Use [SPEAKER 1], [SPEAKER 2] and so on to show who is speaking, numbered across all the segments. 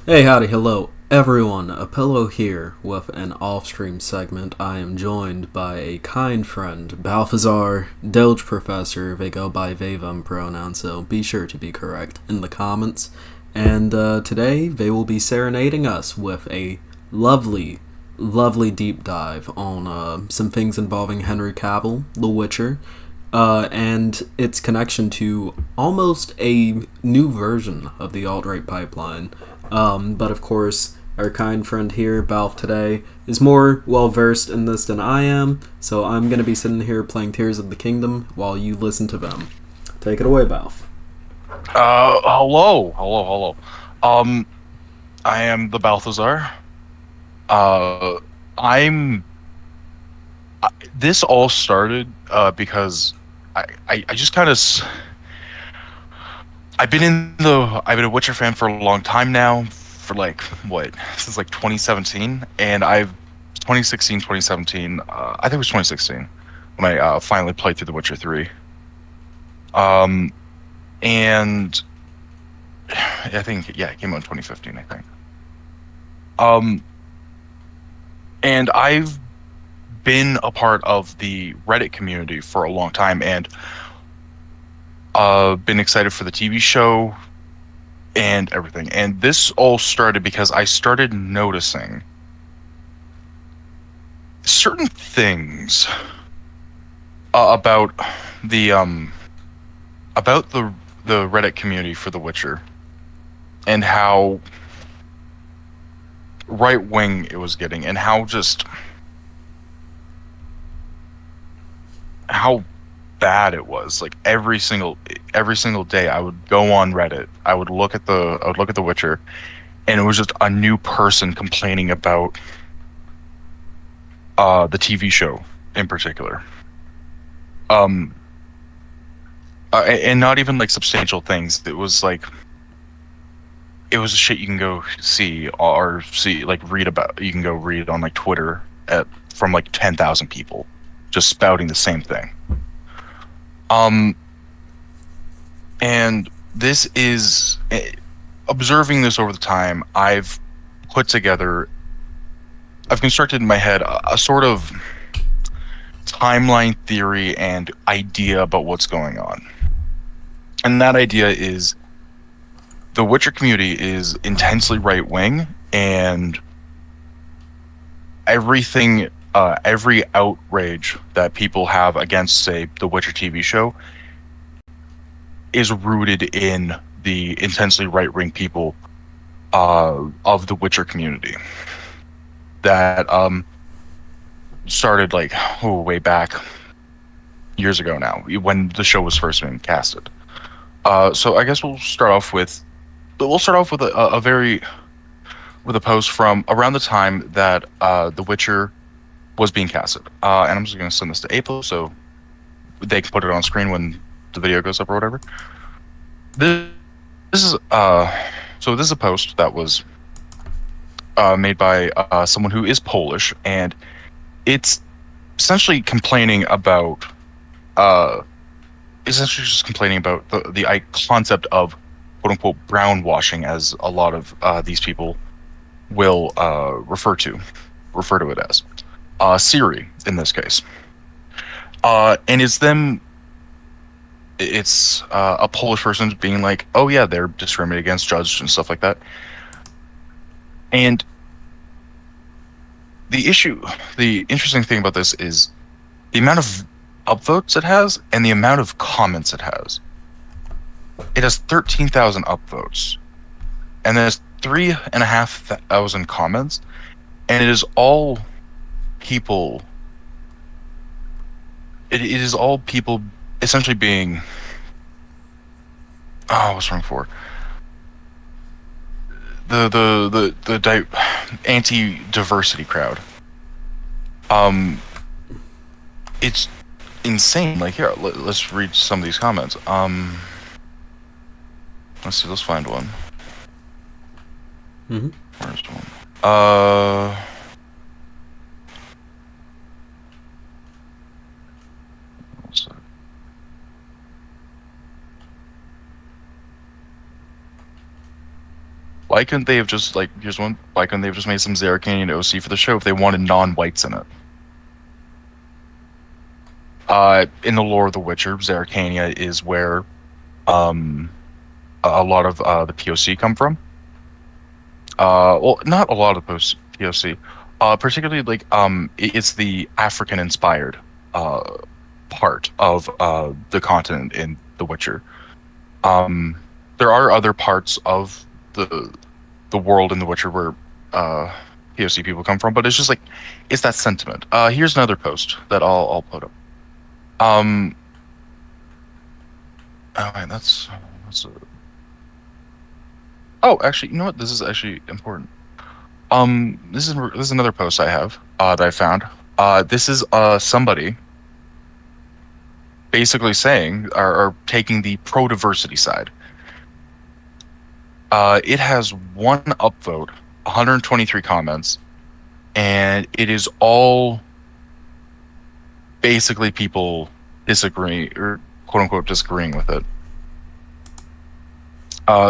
[SPEAKER 1] Hey, howdy, hello, everyone. Apollo here with an off-stream segment. I am joined by a kind friend, Balthazar, Doge Professor. They go by they them pronouns, so be sure to be correct in the comments. And today they will be serenading us with a lovely, lovely deep dive on some things involving Henry Cavill, The Witcher, and its connection to almost a new version of the alt-right pipeline. But of course, our kind friend here, Balf, today, is more well versed in this than I am, so I'm going to be sitting here playing Tears of the Kingdom while you listen to them. Take it away, Balf.
[SPEAKER 2] Hello. Um, I am the Balthazar. Uh, I'm. This all started because I just kind of I've been a Witcher fan for a long time now, for like what, since like 2017, and I've 2016, 2017. I think it was 2016 when I finally played through The Witcher 3. Um, and I think, yeah, it came out in 2015, I think. Um, and I've been a part of the Reddit community for a long time and been excited for the TV show and everything. And this all started because I started noticing certain things about the about the Reddit community for The Witcher and how right wing it was getting and how bad it was. Like every single day I would go on Reddit, I would look at The Witcher, and it was just a new person complaining about the TV show in particular. Um and not even like substantial things. It was shit you can go see or see, like, read about. You can go read on like Twitter at from like 10,000 people just spouting the same thing. Um and this is observing this over the time, put together I've constructed in my head a sort of timeline theory and idea about what's going on. And that idea is the Witcher community is intensely right wing, and every outrage that people have against, say, the Witcher TV show is rooted in the intensely right wing people of the Witcher community that started like, way back years ago now, when the show was first being casted. So I guess we'll start off with a very with a post from around the time that The Witcher was being casted. And I'm just going to send this to April so they can put it on screen when the video goes up or whatever. This, this is this is a post that was made by someone who is Polish, and it's essentially complaining about uh, essentially just complaining about the concept of quote unquote brown washing, as a lot of these people will refer to it as Siri in this case. And it's a Polish person being like, oh yeah, they're discriminating against judges and stuff like that. And the interesting thing about this is the amount of upvotes it has and the amount of comments it has. It has 13,000 upvotes, and there's 3,500 comments, and it is all people. It is all people essentially being, oh, what's wrong for anti-diversity crowd. Um, it's insane. Like, here, let's read some of these comments. Let's see. Let's find one.
[SPEAKER 1] Mm-hmm.
[SPEAKER 2] Where's one? Uh, Why couldn't they have just like here's one? Why couldn't they have just made some Zerrikanian OC for the show if they wanted non-whites in it? In the lore of The Witcher, Zerrikania is where um a lot of the POC come from. Well, not a lot of post POC. Particularly like it's the African inspired uh part of the continent in The Witcher. Um, there are other parts of the world in The Witcher where POC people come from, but it's just like it's that sentiment. Here's another post that I'll put up. Um, oh man, that's a, oh actually, you know what? This is actually important. This is another post I have that I found. This is somebody basically saying or taking the pro diversity side. It has one upvote, 123 comments, and it is all basically people disagreeing or quote unquote disagreeing with it.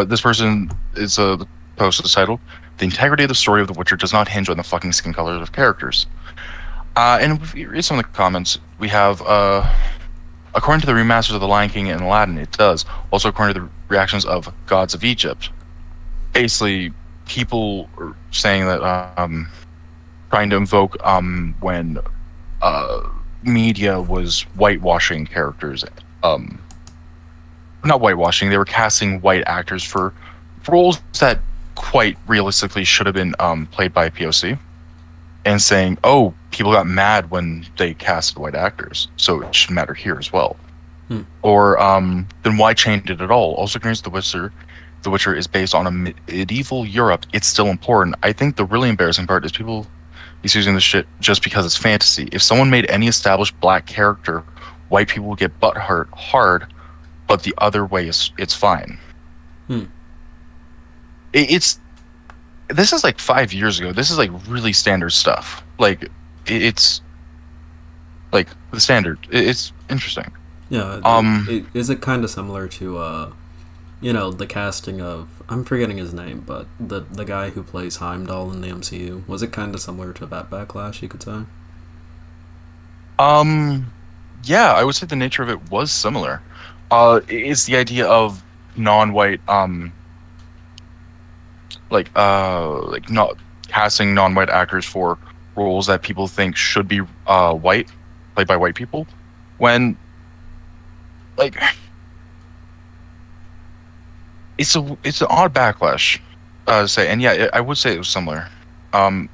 [SPEAKER 2] This person is the post is titled "The integrity of the story of The Witcher does not hinge on the fucking skin colors of characters." And if you read some of the comments, we have according to the remasters of The Lion King and Aladdin, it does. Also, according to the reactions of Gods of Egypt, basically people are saying that trying to invoke when media was whitewashing characters. Not whitewashing, they were casting white actors for roles that quite realistically should have been played by POC, and saying, oh, people got mad when they casted white actors, so it should matter here as well. Or then why change it at all? Also, against The Witcher is based on a medieval Europe. It's still important. I think the really embarrassing part is people is using this shit just because it's fantasy. If someone made any established black character, white people will get butt hurt hard, but the other way is it's fine. It's this is like 5 years ago. This is like really standard stuff. Like it's like the standard. It's interesting.
[SPEAKER 1] Yeah. Is it kind of similar to the casting of, I'm forgetting his name, but the guy who plays Heimdall in the MCU? Was it kind of similar to that backlash, you could say?
[SPEAKER 2] Yeah, I would say the nature of it was similar. It's the idea of non-white, like not casting non-white actors for roles that people think should be white, played by white people, when like it's an odd backlash to say, and yeah, I would say it was similar. Like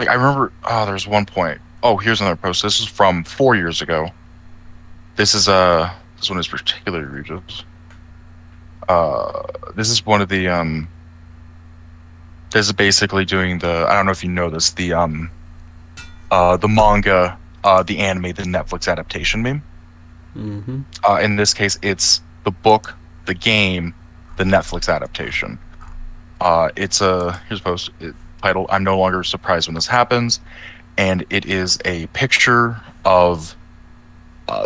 [SPEAKER 2] I remember, there's one point. Oh, here's another post. This is from 4 years ago. This one is particularly egregious. This is one of the This is basically doing the, I don't know if you know this, the manga, the anime, the Netflix adaptation meme. In this case, it's the book, the game, the Netflix adaptation. It's here's a post titled "I'm no longer surprised when this happens," and it is a picture of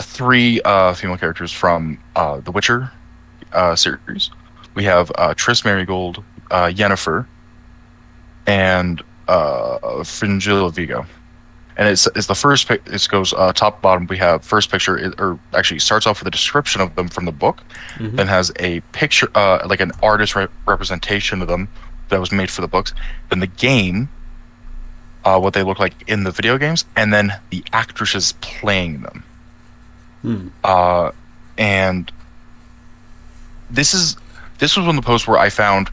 [SPEAKER 2] three female characters from the Witcher series. We have Triss Merigold, Yennefer, and Fringilla Vigo. And it's the first pic. It goes top to bottom. We have first picture, or actually starts off with a description of them from the book, then has a picture, like an artist representation of them that was made for the books. Then the game, what they look like in the video games, and then the actresses playing them. And this was one of the posts where I found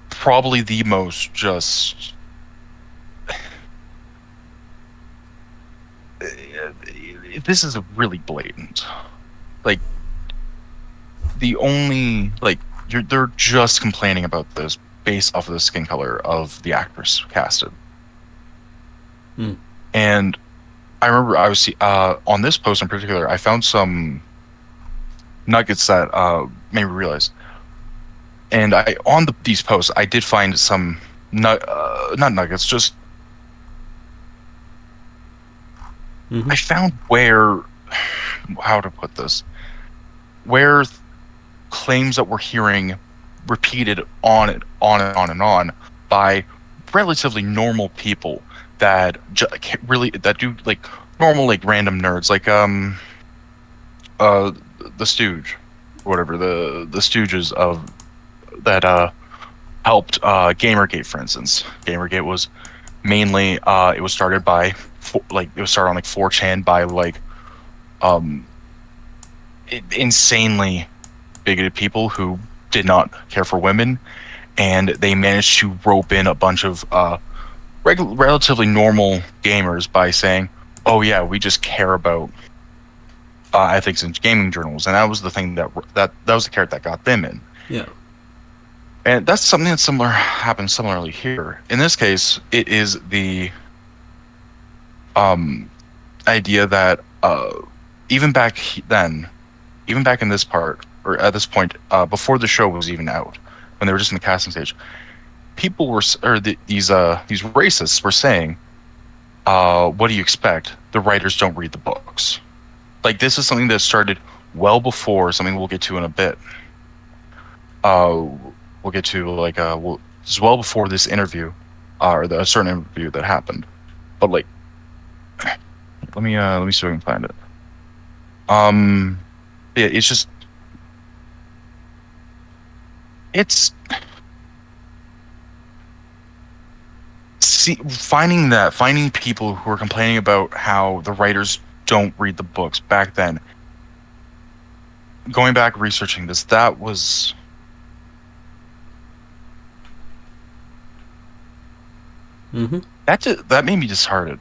[SPEAKER 2] probably the most just. This is really blatant. Like the only they're just complaining about this based off of the skin color of the actress casted. And I remember I was on this post in particular, I found some nuggets that made me realize. And these posts, I did find some not nuggets, just I found how to put this, where claims that we're hearing repeated on and on and on and on by relatively normal people that really that do like normal like random nerds like uh the Stooge, whatever the Stooges of that helped Gamergate, for instance. Gamergate was mainly it was started by it was started on like 4chan by like um insanely bigoted people who did not care for women, and they managed to rope in a bunch of relatively normal gamers by saying, "Oh yeah, we just care about ethics in gaming journals," and that was the thing that was the carrot that got them in.
[SPEAKER 1] Yeah.
[SPEAKER 2] And that's something that happens similarly here. In this case, it is the idea that even back then, even back in this part or at this point, before the show was even out, when they were just in the casting stage, people were these racists were saying, "What do you expect? The writers don't read the books." Like this is something that started well before something we'll get to in a bit. We'll get to like it's well before this interview, or a certain interview that happened. But like, let me see if I can find it. Yeah, it's just finding people who are complaining about how the writers don't read the books back then. Going back researching this, that was that made me disheartened.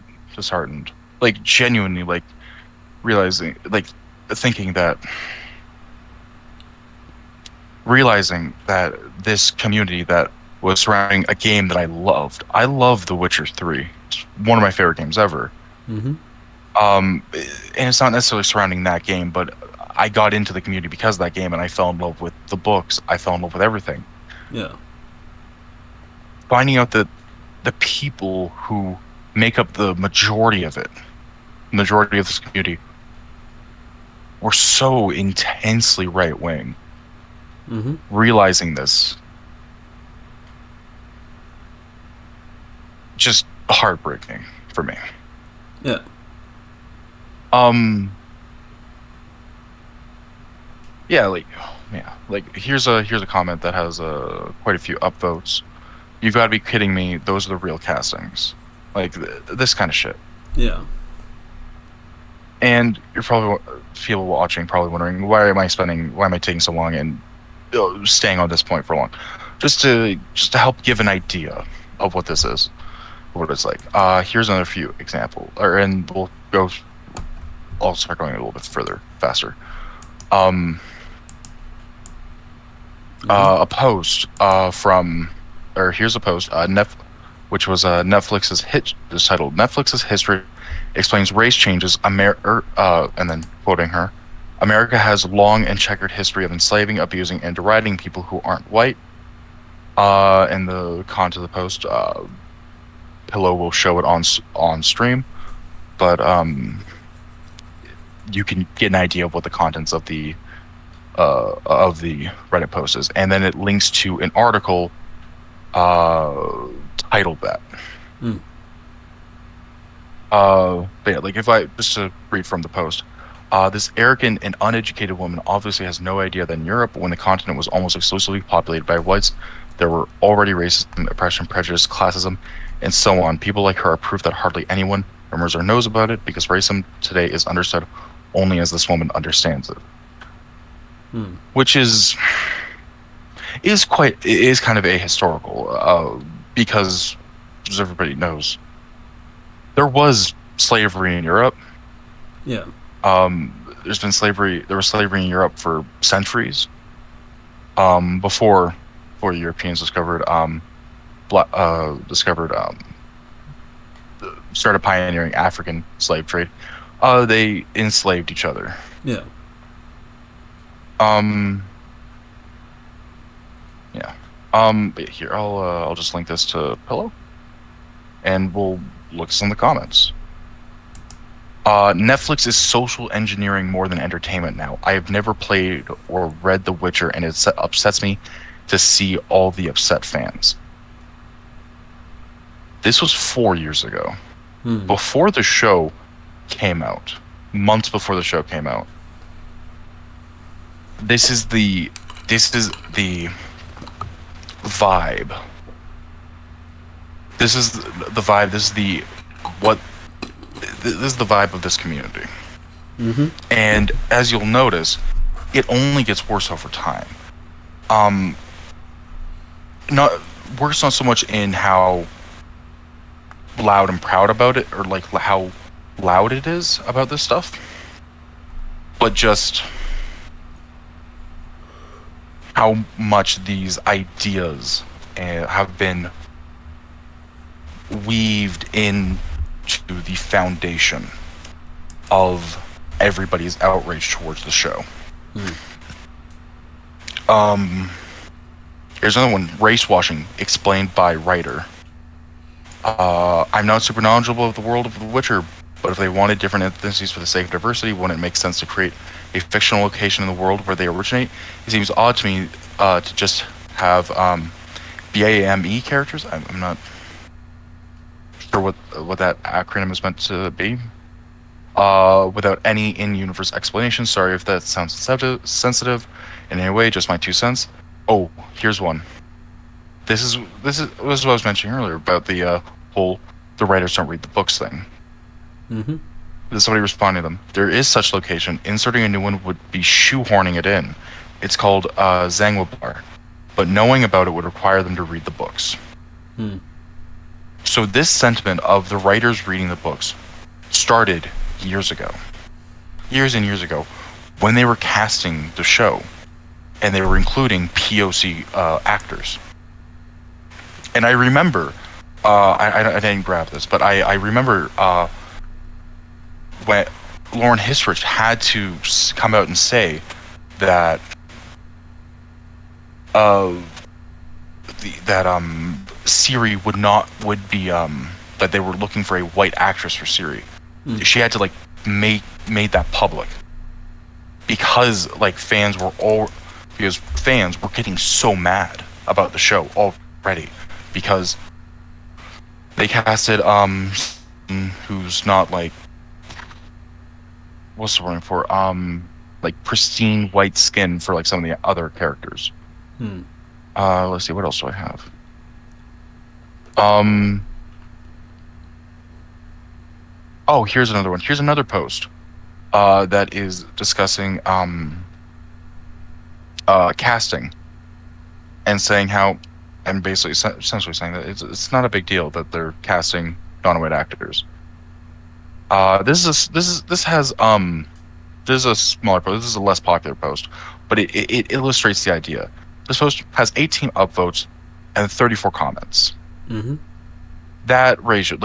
[SPEAKER 2] Like genuinely, like realizing this community that was surrounding a game that I loved. I love The Witcher 3. It's one of my favorite games ever. And it's not necessarily surrounding that game, but I got into the community because of that game, and I fell in love with the books. I fell in love with everything.
[SPEAKER 1] Yeah.
[SPEAKER 2] Finding out that the people who make up the majority of this community, were so intensely right-wing. Realizing this, just heartbreaking for me.
[SPEAKER 1] Yeah.
[SPEAKER 2] Like here's a comment that has quite a few upvotes. You've got to be kidding me! Those are the real castings, like this kind of shit.
[SPEAKER 1] Yeah.
[SPEAKER 2] And you're probably probably wondering why am I taking so long and staying on this point for long, just to help give an idea of what this is, what it's like. Here's another few examples, and I'll start going a little bit faster. A post here's a post, which was Netflix's hit, is titled "Netflix's History Explains Race Changes," and then quoting her, "America has long and checkered history of enslaving, abusing, and deriding people who aren't white." And the content of the post, Pillow will show it on stream, but you can get an idea of what the contents of the Reddit post is, and then it links to an article titled that. But yeah, like if I just to read from the post, this arrogant and uneducated woman obviously has no idea that in Europe, when the continent was almost exclusively populated by whites, there were already racism, oppression, prejudice, classism, and so on. People like her are proof that hardly anyone remembers or knows about it, because racism today is understood only as this woman understands it. Which is kind of ahistorical, because as everybody knows, there was slavery in Europe.
[SPEAKER 1] Yeah.
[SPEAKER 2] There was slavery in Europe for centuries. Before Europeans started pioneering African slave trade, they enslaved each other.
[SPEAKER 1] Yeah.
[SPEAKER 2] But here I'll just link this to Pillow, and we'll look at some of the comments. Netflix is social engineering more than entertainment now. I have never played or read The Witcher, and it upsets me to see all the upset fans. This was 4 years ago. Before the show came out, months before the show came out. This is the vibe. This is the vibe. This is the vibe of this community. And as you'll notice, it only gets worse over time. Not so much in how loud and proud about it, or like how loud it is about this stuff, but just how much these ideas have been weaved into the foundation of everybody's outrage towards the show. Here's another one: race washing explained by writer. I'm not super knowledgeable of the world of The Witcher, but if they wanted different ethnicities for the sake of diversity, wouldn't it make sense to create a fictional location in the world where they originate? It seems odd to me to just have BAME characters. I'm not sure what that acronym is meant to be. Without any in-universe explanation. Sorry if that sounds sensitive in any way, just my 2 cents. Oh, here's one. This is what I was mentioning earlier about the whole the writers don't read the books thing. There's somebody responding to them. There is such location. Inserting a new one would be shoehorning it in. It's called Zangwabar, but knowing about it would require them to read the books. So this sentiment of the writers reading the books started years and years ago, when they were casting the show, and they were including POC actors. And I remember, I didn't grab this, but I remember when Lauren Hisrich had to come out and say that Ciri would be that they were looking for a white actress for Ciri. She had to like made that public because fans were getting so mad about the show already because they casted who's not what's the word for pristine white skin for some of the other characters. Let's see, what else do I have? Oh, here's another one. Here's another post that is discussing casting and saying how, and basically essentially saying that it's not a big deal that they're casting non-white actors. This is a smaller post. This is a less popular post, but it illustrates the idea. This post has 18 upvotes and 34 comments. That ratio,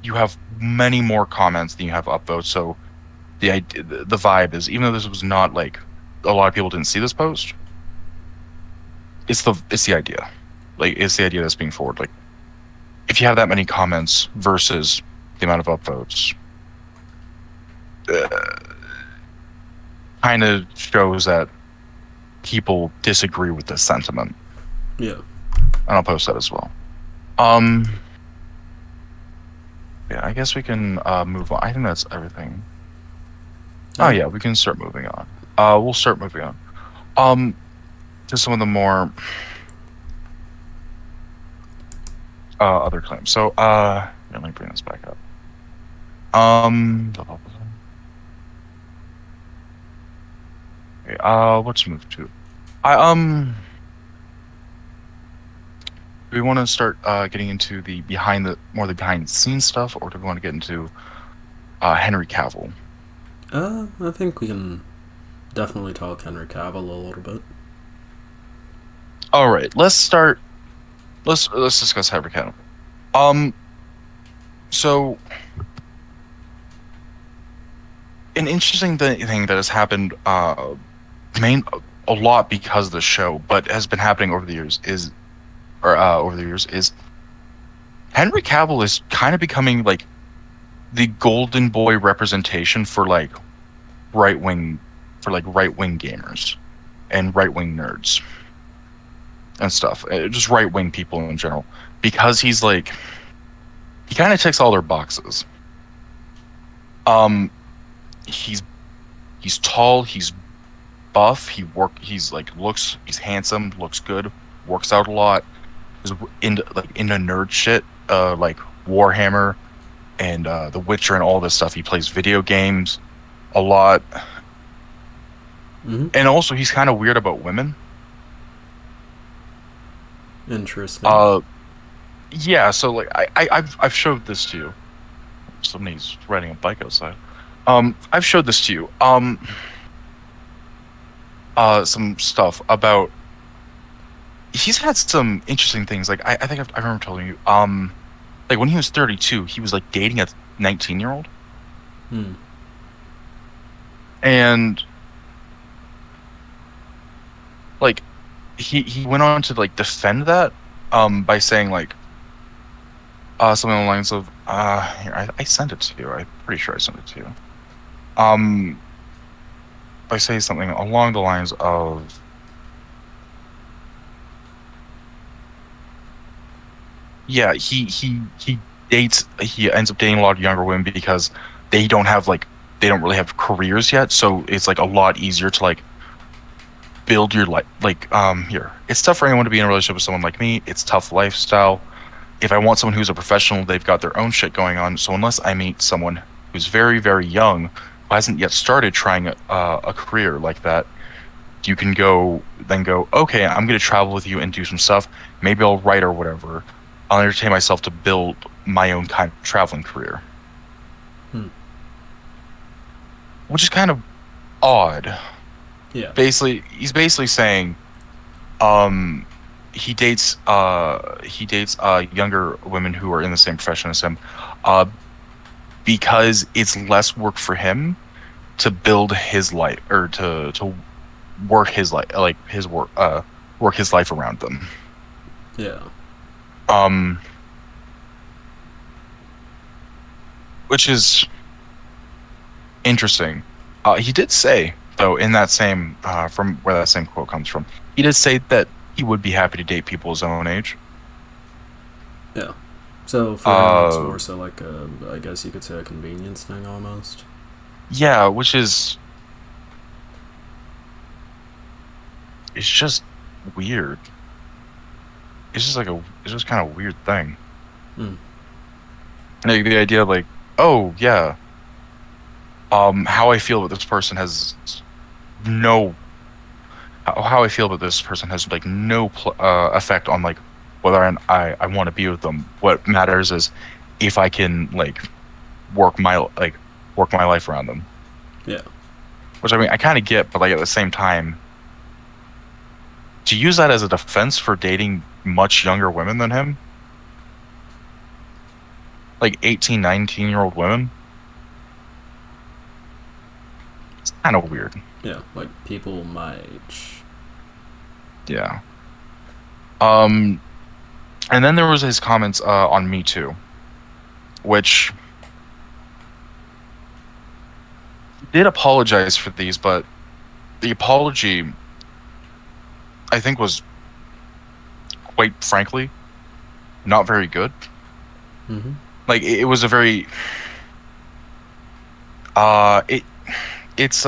[SPEAKER 2] you have many more comments than you have upvotes. So the vibe is, even though this was not a lot of people didn't see this post, it's the idea. It's the idea that's being forwarded. If you have that many comments versus the amount of upvotes, kind of shows that people disagree with this sentiment.
[SPEAKER 1] Yeah.
[SPEAKER 2] And I'll post that as well. Yeah, I guess we can move on. I think that's everything. Oh yeah, we can start moving on. We'll start moving on. To some of the more other claims. So let me bring this back up. Okay, let's move to do we want to start getting into the behind the scenes stuff, or do we want to get into Henry Cavill?
[SPEAKER 1] I think we can definitely talk Henry Cavill a little bit.
[SPEAKER 2] All right, let's start. Let's discuss Henry Cavill. So an interesting thing that has happened a lot because of the show, but has been happening over the years is Henry Cavill is kind of becoming the golden boy representation for right-wing gamers and right-wing nerds. and stuff, just right wing people in general, because he's like he kind of ticks all their boxes. Um, he's tall, he's buff, he's handsome, looks good, works out a lot, is into nerd shit, like Warhammer and The Witcher and all this stuff. He plays video games a lot,
[SPEAKER 1] Mm-hmm.
[SPEAKER 2] and also he's kind of weird about women.
[SPEAKER 1] Interesting.
[SPEAKER 2] Yeah. So like I've showed this to you. Somebody's riding a bike outside. I've showed this to you. Some stuff about. He's had some interesting things. Like I think I remember telling you. Like when he was 32, he was like dating a 19-year-old,
[SPEAKER 1] Hmm.
[SPEAKER 2] and like he went on to like defend that by saying like something along the lines of here, I sent it to you. I'm pretty sure I sent it to you. By saying something along the lines of yeah, he ends up dating a lot of younger women because they don't have like they don't really have careers yet, so it's like a lot easier to like build your life. Like here, it's tough for anyone to be in a relationship with someone like me. It's tough lifestyle. If I want someone who's a professional, they've got their own shit going on. So unless I meet someone who's very, very young, who hasn't yet started trying a career like that, you can go, okay, I'm going to travel with you and do some stuff. Maybe I'll write or whatever. I'll entertain myself to build my own kind of traveling career.
[SPEAKER 1] Hmm.
[SPEAKER 2] Which is kind of odd.
[SPEAKER 1] Yeah.
[SPEAKER 2] He's basically saying, um, he dates younger women who are in the same profession as him, uh, because it's less work for him to build his life or to work his life like his work his life around them.
[SPEAKER 1] Yeah.
[SPEAKER 2] Um, which is interesting. He did say though in that same from where that same quote comes from, he did say that he would be happy to date people his own age.
[SPEAKER 1] Yeah. So for him, it's more so like I guess you could say a convenience thing almost.
[SPEAKER 2] Yeah, which is it's just weird. It's just kind of weird thing.
[SPEAKER 1] Hmm.
[SPEAKER 2] Like the idea of like, oh yeah, how I feel about this person has no how I feel about this person has like no effect on like whether I want to be with them. What matters is if I can like work my like work my life around them.
[SPEAKER 1] Yeah.
[SPEAKER 2] Which I mean I kind of get, but like at the same time, to use that as a defense for dating much younger women than him, like 18, 19-year-old women, it's kind of weird.
[SPEAKER 1] Yeah. Like people my age.
[SPEAKER 2] Yeah. And then there was his comments on Me Too, which he did apologize for these, but the apology, I think, was quite frankly not very good.
[SPEAKER 1] Mm-hmm.
[SPEAKER 2] Like it was a very it it's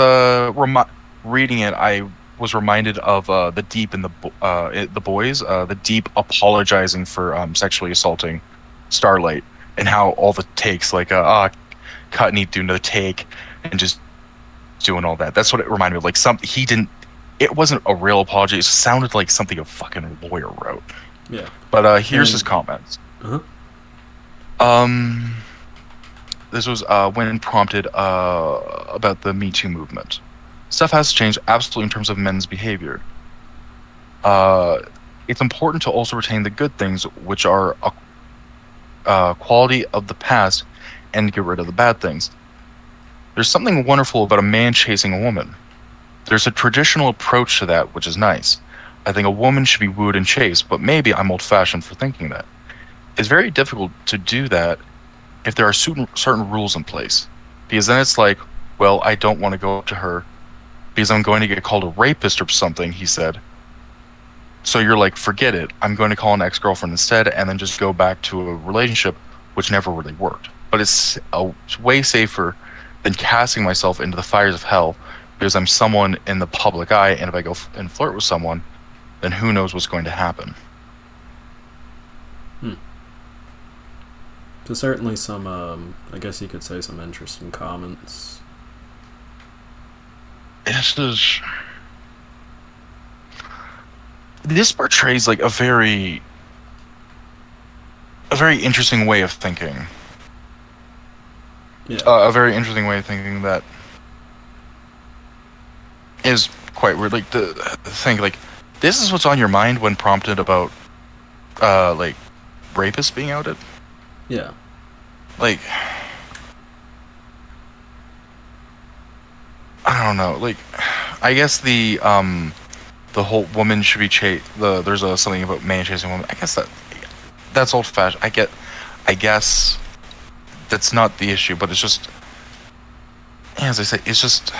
[SPEAKER 2] reading it I was reminded of the Deep in the Boys, the Deep apologizing for sexually assaulting Starlight and how all the takes like cut need do no take and just doing all that. That's what it reminded me of. Like he didn't. It wasn't a real apology. It sounded like something a fucking lawyer wrote.
[SPEAKER 1] Yeah.
[SPEAKER 2] But here's his comments.
[SPEAKER 1] Uh-huh.
[SPEAKER 2] This was when prompted about the Me Too movement. Stuff has changed absolutely in terms of men's behavior. It's important to also retain the good things, which are a quality of the past, and get rid of the bad things. There's something wonderful about a man chasing a woman. There's a traditional approach to that, which is nice. I think a woman should be wooed and chased, but maybe I'm old-fashioned for thinking that. It's very difficult to do that if there are certain rules in place. Because then it's like, well, I don't want to go up to her because I'm going to get called a rapist or something, he said. So you're like, forget it. I'm going to call an ex-girlfriend instead, and then just go back to a relationship which never really worked. But it's way safer than casting myself into the fires of hell because I'm someone in the public eye, and if I go and flirt with someone, then who knows what's going to happen.
[SPEAKER 1] So certainly some, I guess you could say some interesting comments.
[SPEAKER 2] This portrays like a very interesting way of thinking.
[SPEAKER 1] Yeah.
[SPEAKER 2] A very interesting way of thinking that is quite weird. Like the thing, like this is what's on your mind when prompted about, like rapists being outed.
[SPEAKER 1] Yeah.
[SPEAKER 2] Like, I don't know. Like, I guess the whole woman should be there's something about man chasing woman. I guess that's old fashioned. I guess that's not the issue, but it's just, as I say, it's just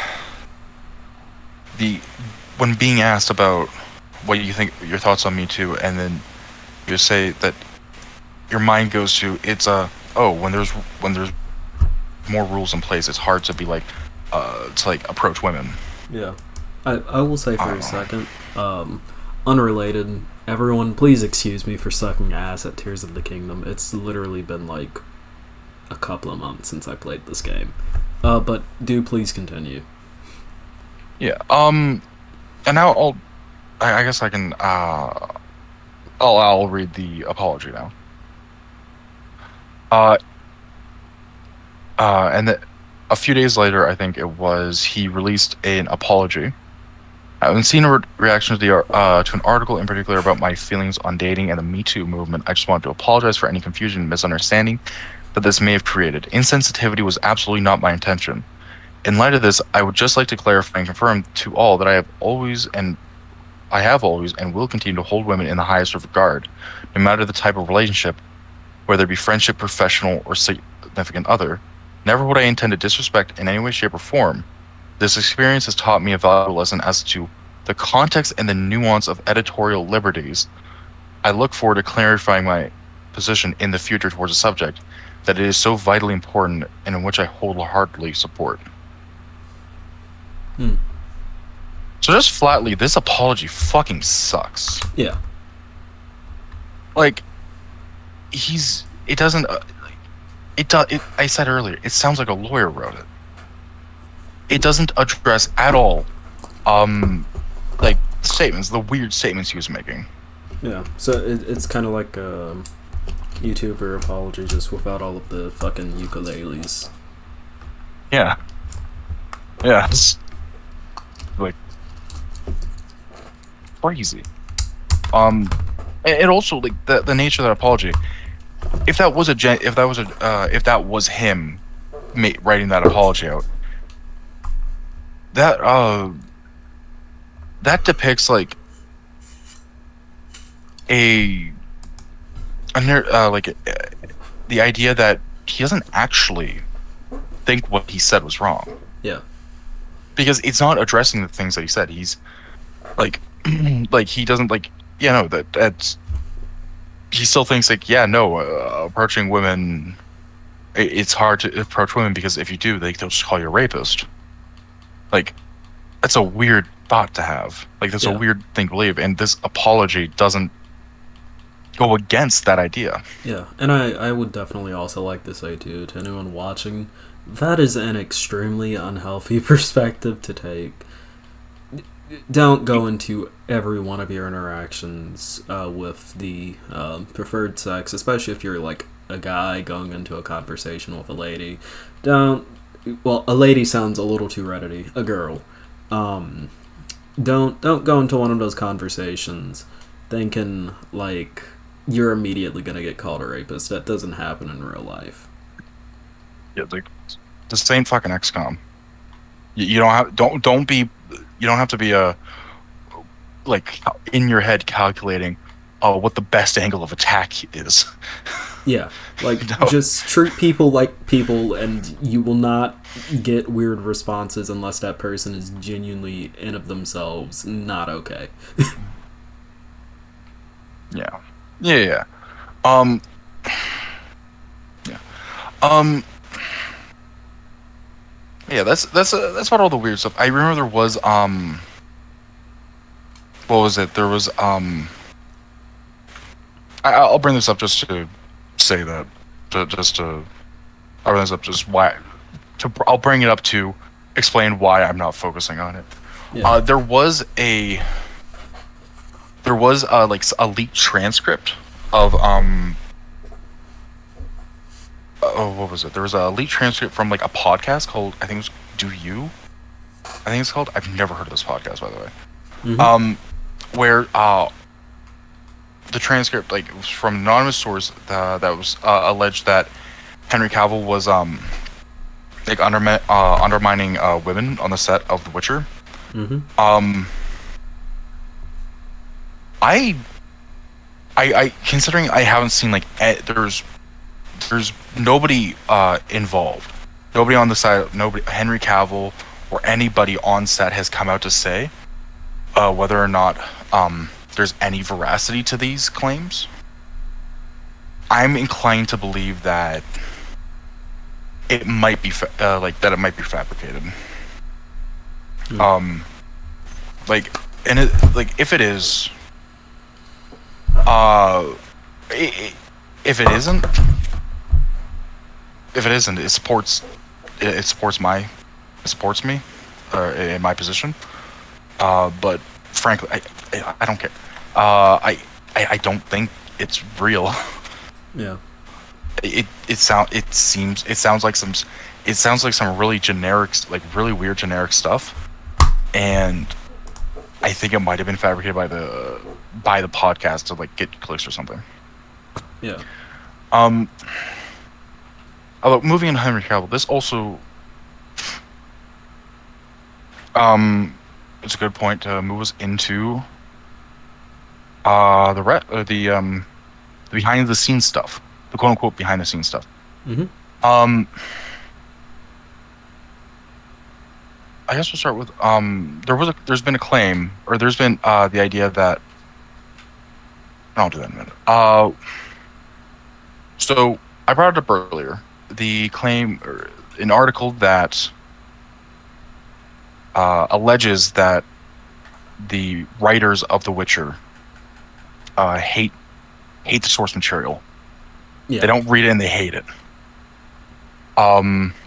[SPEAKER 2] when being asked about what you think, your thoughts on Me Too, and then you say that your mind goes to when there's more rules in place, it's hard to be like to like approach women.
[SPEAKER 1] Yeah. I will say for a second, unrelated, everyone please excuse me for sucking ass at Tears of the Kingdom. It's literally been like a couple of months since I played this game. But do please continue.
[SPEAKER 2] Yeah. And now I guess I can I'll read the apology now. And a few days later, I think it was, he released an apology. I haven't seen a reaction to an article in particular about my feelings on dating and the Me Too movement. I just want to apologize for any confusion and misunderstanding that this may have created. Insensitivity was absolutely not my intention. In light of this, I would just like to clarify and confirm to all that I have always and will continue to hold women in the highest regard, no matter the type of relationship, whether it be friendship, professional, or significant other. Never would I intend to disrespect in any way, shape, or form. This experience has taught me a valuable lesson as to the context and the nuance of editorial liberties. I look forward to clarifying my position in the future towards a subject that it is so vitally important and in which I wholeheartedly support. So just flatly, this apology fucking sucks.
[SPEAKER 1] Yeah.
[SPEAKER 2] Like, I said earlier, it sounds like a lawyer wrote it. It doesn't address at all, like, the weird statements he was making.
[SPEAKER 1] Yeah, so it's kind of like a YouTuber apology, just without all of the fucking ukuleles.
[SPEAKER 2] Yeah. Yeah, it's, like, crazy. It also, like, the nature of that apology. If that was him writing that apology out, that depicts like the idea that he doesn't actually think what he said was wrong.
[SPEAKER 1] Yeah.
[SPEAKER 2] Because it's not addressing the things that he said. He's like like he doesn't like that's he still thinks like approaching women, it's hard to approach women because if you do, they'll just call you a rapist. Like, that's a weird thought to have. Like, that's a weird thing to believe, and this apology doesn't go against that idea.
[SPEAKER 1] Yeah, and I would definitely also like to say to anyone watching, that is an extremely unhealthy perspective to take. Don't go into every one of your interactions with the preferred sex, especially if you're like a guy going into a conversation with a lady. A lady sounds a little too ready. A girl. Don't go into one of those conversations thinking like you're immediately gonna get called a rapist. That doesn't happen in real life.
[SPEAKER 2] Yeah, like the same fucking XCOM. You don't have to be like in your head calculating what the best angle of attack is.
[SPEAKER 1] Yeah, like just treat people like people, and you will not get weird responses unless that person is genuinely in of themselves not okay.
[SPEAKER 2] Yeah. Yeah. Yeah. Um. Yeah. Um. Yeah. That's about all the weird stuff. I remember there was What was it? There was I'll bring this up just to say that, just to I'll bring this up just why I'll bring it up to explain why I'm not focusing on it.
[SPEAKER 1] Yeah.
[SPEAKER 2] There was like a leaked transcript of oh, what was it? There was a leaked transcript from like a podcast called, I think it was Do You? I think it's called. I've never heard of this podcast, by the way.
[SPEAKER 1] Mm-hmm.
[SPEAKER 2] Where the transcript, like, it was from an anonymous source that was alleged that Henry Cavill was like undermining women on the set of The Witcher.
[SPEAKER 1] Mm-hmm.
[SPEAKER 2] I considering I haven't seen like there's nobody involved, nobody on the side, nobody Henry Cavill or anybody on set has come out to say whether or not there's any veracity to these claims. I'm inclined to believe that it might be that it might be fabricated.
[SPEAKER 1] Mm.
[SPEAKER 2] Like, and it, like, if it is, uh, if it isn't, it supports it supports me, in my position. But frankly, I don't care. I don't think it's real.
[SPEAKER 1] Yeah.
[SPEAKER 2] It sounds like some really generic, like really weird generic stuff, and I think it might have been fabricated by the podcast to like get clicks or something.
[SPEAKER 1] Yeah.
[SPEAKER 2] Although moving into Henry Cavill, this also it's a good point to move us into the behind the scenes stuff, the quote unquote behind the scenes stuff.
[SPEAKER 1] Mm-hmm.
[SPEAKER 2] I guess we'll start with there's been a claim, or there's been the idea that I'll do that in a minute. So I brought it up earlier. The claim, or an article that alleges that the writers of The Witcher hate the source material.
[SPEAKER 1] Yeah.
[SPEAKER 2] They don't read it and they hate it.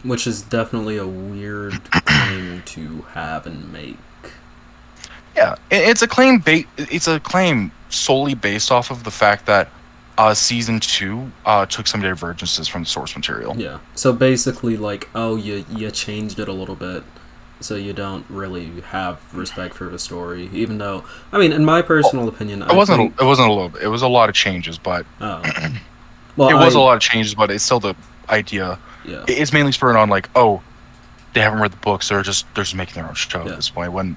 [SPEAKER 1] Which is definitely a weird claim to have and make.
[SPEAKER 2] Yeah, it's a claim. It's a claim solely based off of the fact that season 2 took some divergences from the source material.
[SPEAKER 1] Yeah. So basically, like, oh, you changed it a little bit, so you don't really have respect for the story. Even though, I mean, in my personal opinion,
[SPEAKER 2] it wasn't a little bit. It was a lot of changes, but
[SPEAKER 1] Oh. Well,
[SPEAKER 2] it was a lot of changes, but it's still the idea.
[SPEAKER 1] Yeah.
[SPEAKER 2] It's mainly spurred on like, oh, they haven't read the books. They're just making their own show at this point. When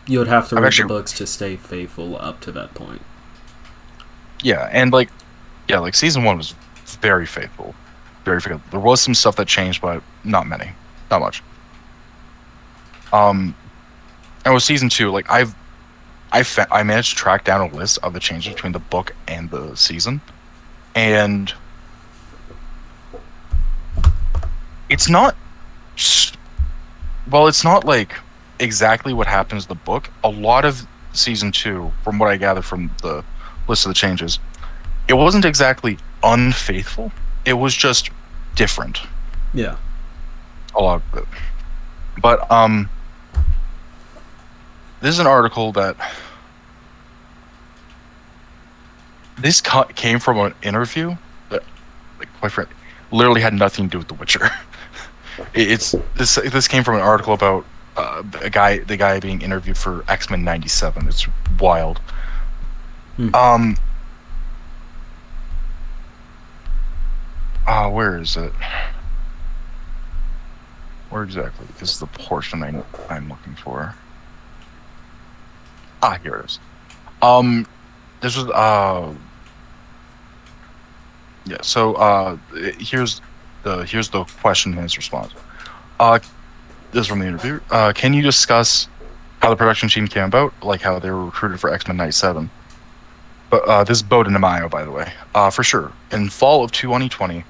[SPEAKER 1] you would have to read the books to stay faithful up to that point.
[SPEAKER 2] Yeah, and like season 1 was very faithful, very faithful. There was some stuff that changed, but not much. And with season 2, like I managed to track down a list of the changes between the book and the season, and it's not like exactly what happens in the book. A lot of season 2, from what I gather from the list of the changes, it wasn't exactly unfaithful. It was just different.
[SPEAKER 1] Yeah.
[SPEAKER 2] A lot of it. But this is an article that this came from an interview that, like, quite frankly, literally had nothing to do with The Witcher. This came from an article about the guy being interviewed for X-Men '97. It's wild. Where is it? Where exactly is the portion I'm looking for? Here it is. This was yeah. So here's the question and his response. This is from the interview. Can you discuss how the production team came about, like how they were recruited for X-Men '97? But this is Boda Namayo, by the way. For sure. In fall of 2020,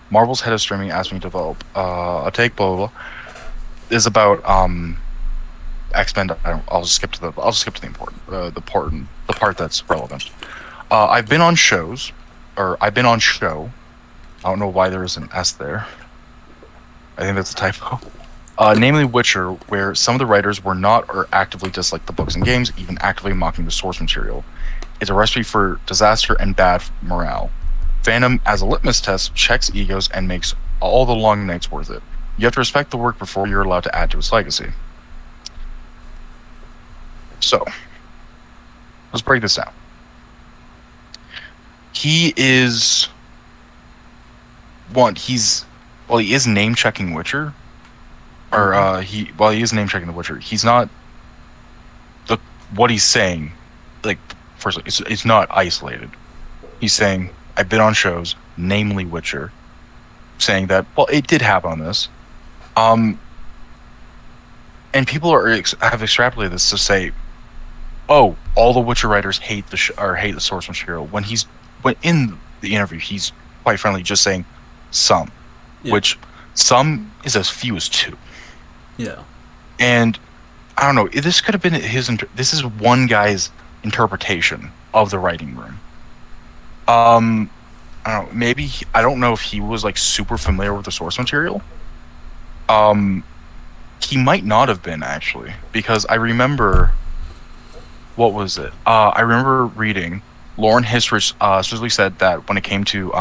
[SPEAKER 2] Marvel's head of streaming asked me to develop a take, blah, blah, blah. Is about X-Men. I'll just skip to the important, the part that's relevant. I've been on shows, or I've been on show. I don't know why there is an S there. I think that's a typo. Namely Witcher, where some of the writers were not or actively disliked the books and games, even actively mocking the source material. It's a recipe for disaster and bad morale. Fandom, as a litmus test, checks egos and makes all the long nights worth it. You have to respect the work before you're allowed to add to its legacy. So, let's break this down. He is he is name checking Witcher, or he is name checking the Witcher. He's not what he's saying. Like, firstly, it's not isolated. He's saying I've been on shows, namely Witcher, saying that it did happen on this, and people have extrapolated this to say, oh, all the Witcher writers hate hate the source material. When in the interview, he's quite friendly, just saying some, which some is as few as 2.
[SPEAKER 1] Yeah.
[SPEAKER 2] And I don't know. This could have been this is one guy's interpretation of the writing room. I don't know. Maybe I don't know if he was like super familiar with the source material. He might not have been actually, because I remember. What was it? I remember reading Lauren Hissrich specifically said that when it came to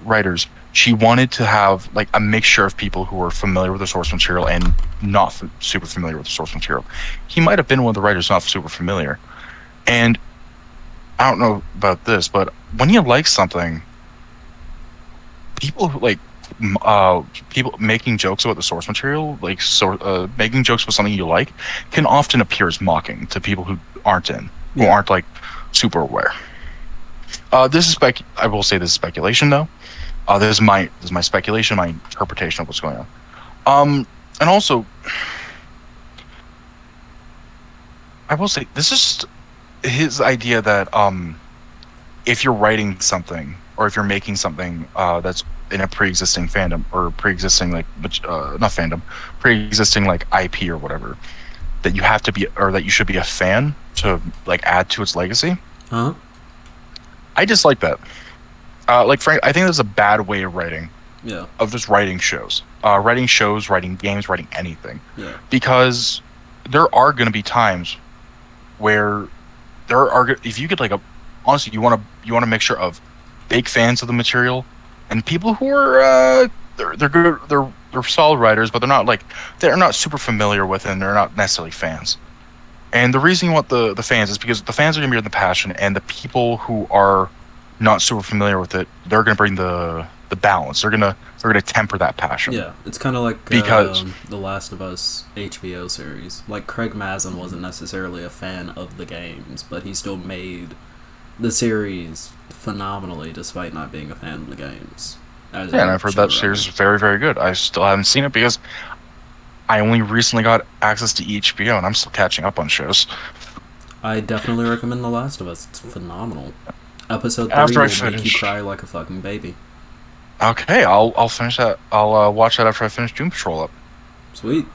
[SPEAKER 2] writers, she wanted to have like a mixture of people who were familiar with the source material and not super familiar with the source material. He might have been one of the writers not super familiar. And I don't know about this, but when you like something, people who people making jokes about the source material, making jokes about something you like, can often appear as mocking to people who aren't like super aware. This is I will say this is speculation though. This is my speculation, my interpretation of what's going on. And also, I will say this is his idea that if you're writing something or if you're making something that's in a pre-existing fandom or pre-existing not fandom, pre-existing like IP or whatever, that you have to be or that you should be a fan to like add to its legacy.
[SPEAKER 1] Huh?
[SPEAKER 2] I dislike that. Frank, I think that's a bad way of writing.
[SPEAKER 1] Yeah. Of
[SPEAKER 2] just writing shows, writing games, writing anything.
[SPEAKER 1] Yeah.
[SPEAKER 2] Because there are going to be times where if you get honestly, you want a mixture of big fans of the material and people who are they're good, they're solid writers, but they're not super familiar with it and they're not necessarily fans. And the reason you want the fans is because the fans are going to be the passion, and the people who are not super familiar with it, they're going to bring the balance. They're gonna temper that passion.
[SPEAKER 1] Yeah, it's kind of like
[SPEAKER 2] because
[SPEAKER 1] the Last of Us HBO series. Like Craig Mazin wasn't necessarily a fan of the games, but he still made the series phenomenally despite not being a fan of the games.
[SPEAKER 2] And I've heard that series is very, very good. I still haven't seen it because I only recently got access to HBO and I'm still catching up on shows.
[SPEAKER 1] I definitely recommend The Last of Us. It's phenomenal. Episode 3 will make you cry like a fucking baby.
[SPEAKER 2] Okay, I'll finish that. I'll watch that after I finish Doom Patrol up.
[SPEAKER 1] Sweet.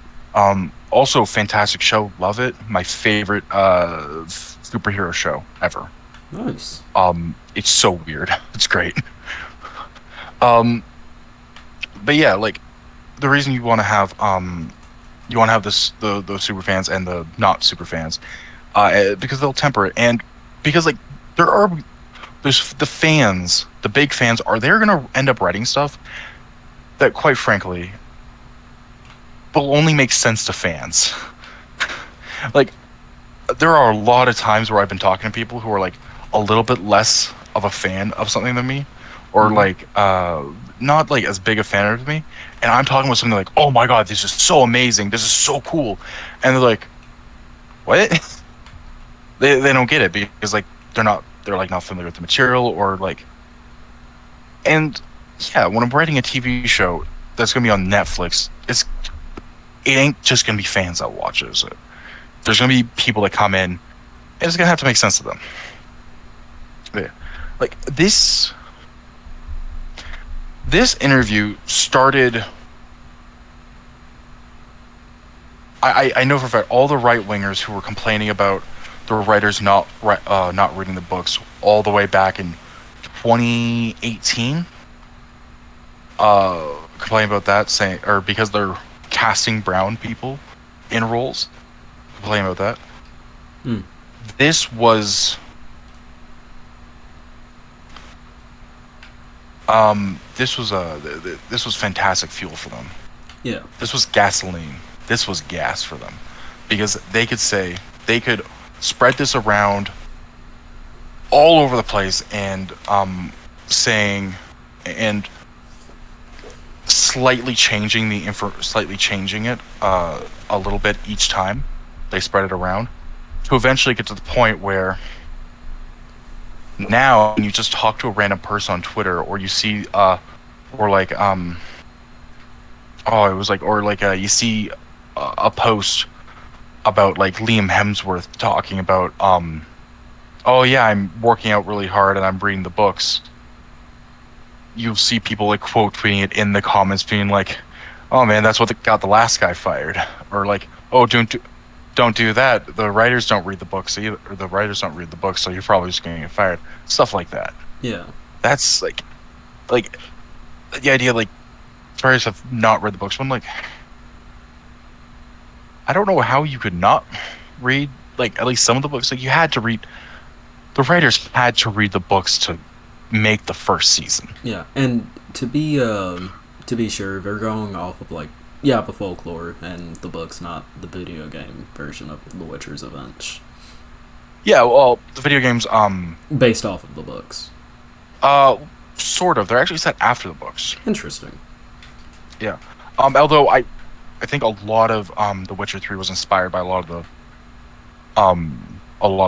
[SPEAKER 2] Also, fantastic show. Love it. My favorite superhero show ever.
[SPEAKER 1] Nice.
[SPEAKER 2] It's so weird. It's great. But yeah, like the reason you want to have this the super fans and the not super fans, because they'll temper it, and because like there's the fans, the big fans they're gonna end up writing stuff that, quite frankly, will only make sense to fans. Like, there are a lot of times where I've been talking to people who are like a little bit less of a fan of something than me, or like not like as big a fan of me, and I'm talking about something like, oh my god, this is so amazing, this is so cool, and they're like, what? they don't get it because like they're not familiar with the material, or like, and yeah, when I'm writing a TV show that's gonna be on Netflix, it ain't just gonna be fans that watches it. There's gonna be people that come in, and it's gonna have to make sense to them. like this interview started. I know for a fact all the right wingers who were complaining about the writers not reading the books all the way back in 2018, complaining about that, saying, or because they're casting brown people in roles, complaining about that. This was this was fantastic fuel for them.
[SPEAKER 1] Yeah.
[SPEAKER 2] This was gasoline. This was gas for them, because they could spread this around all over the place and saying and slightly changing it a little bit each time they spread it around, to eventually get to the point where now when you just talk to a random person on Twitter, or you see you see a post about like Liam Hemsworth talking about oh yeah, I'm working out really hard and I'm reading the books. You'll see people like quote tweeting it in the comments, being like, "Oh man, that's what got the last guy fired," or like, "Oh, don't do that. The writers don't read the books either, or the writers don't read the books, so you're probably just going to get fired." Stuff like that.
[SPEAKER 1] Yeah.
[SPEAKER 2] That's like the idea, like writers have not read the books. But I'm like, I don't know how you could not read like at least some of the books. Like you had to read. The writers had to read the books to make the first season.
[SPEAKER 1] Yeah, and to be sure, they're going off of like the folklore and the books, not the video game version of The Witcher's events.
[SPEAKER 2] Yeah, well, the video games
[SPEAKER 1] based off of the books.
[SPEAKER 2] Sort of. They're actually set after the books.
[SPEAKER 1] Interesting.
[SPEAKER 2] Yeah. Although I think a lot of The Witcher 3 was inspired by a lot of the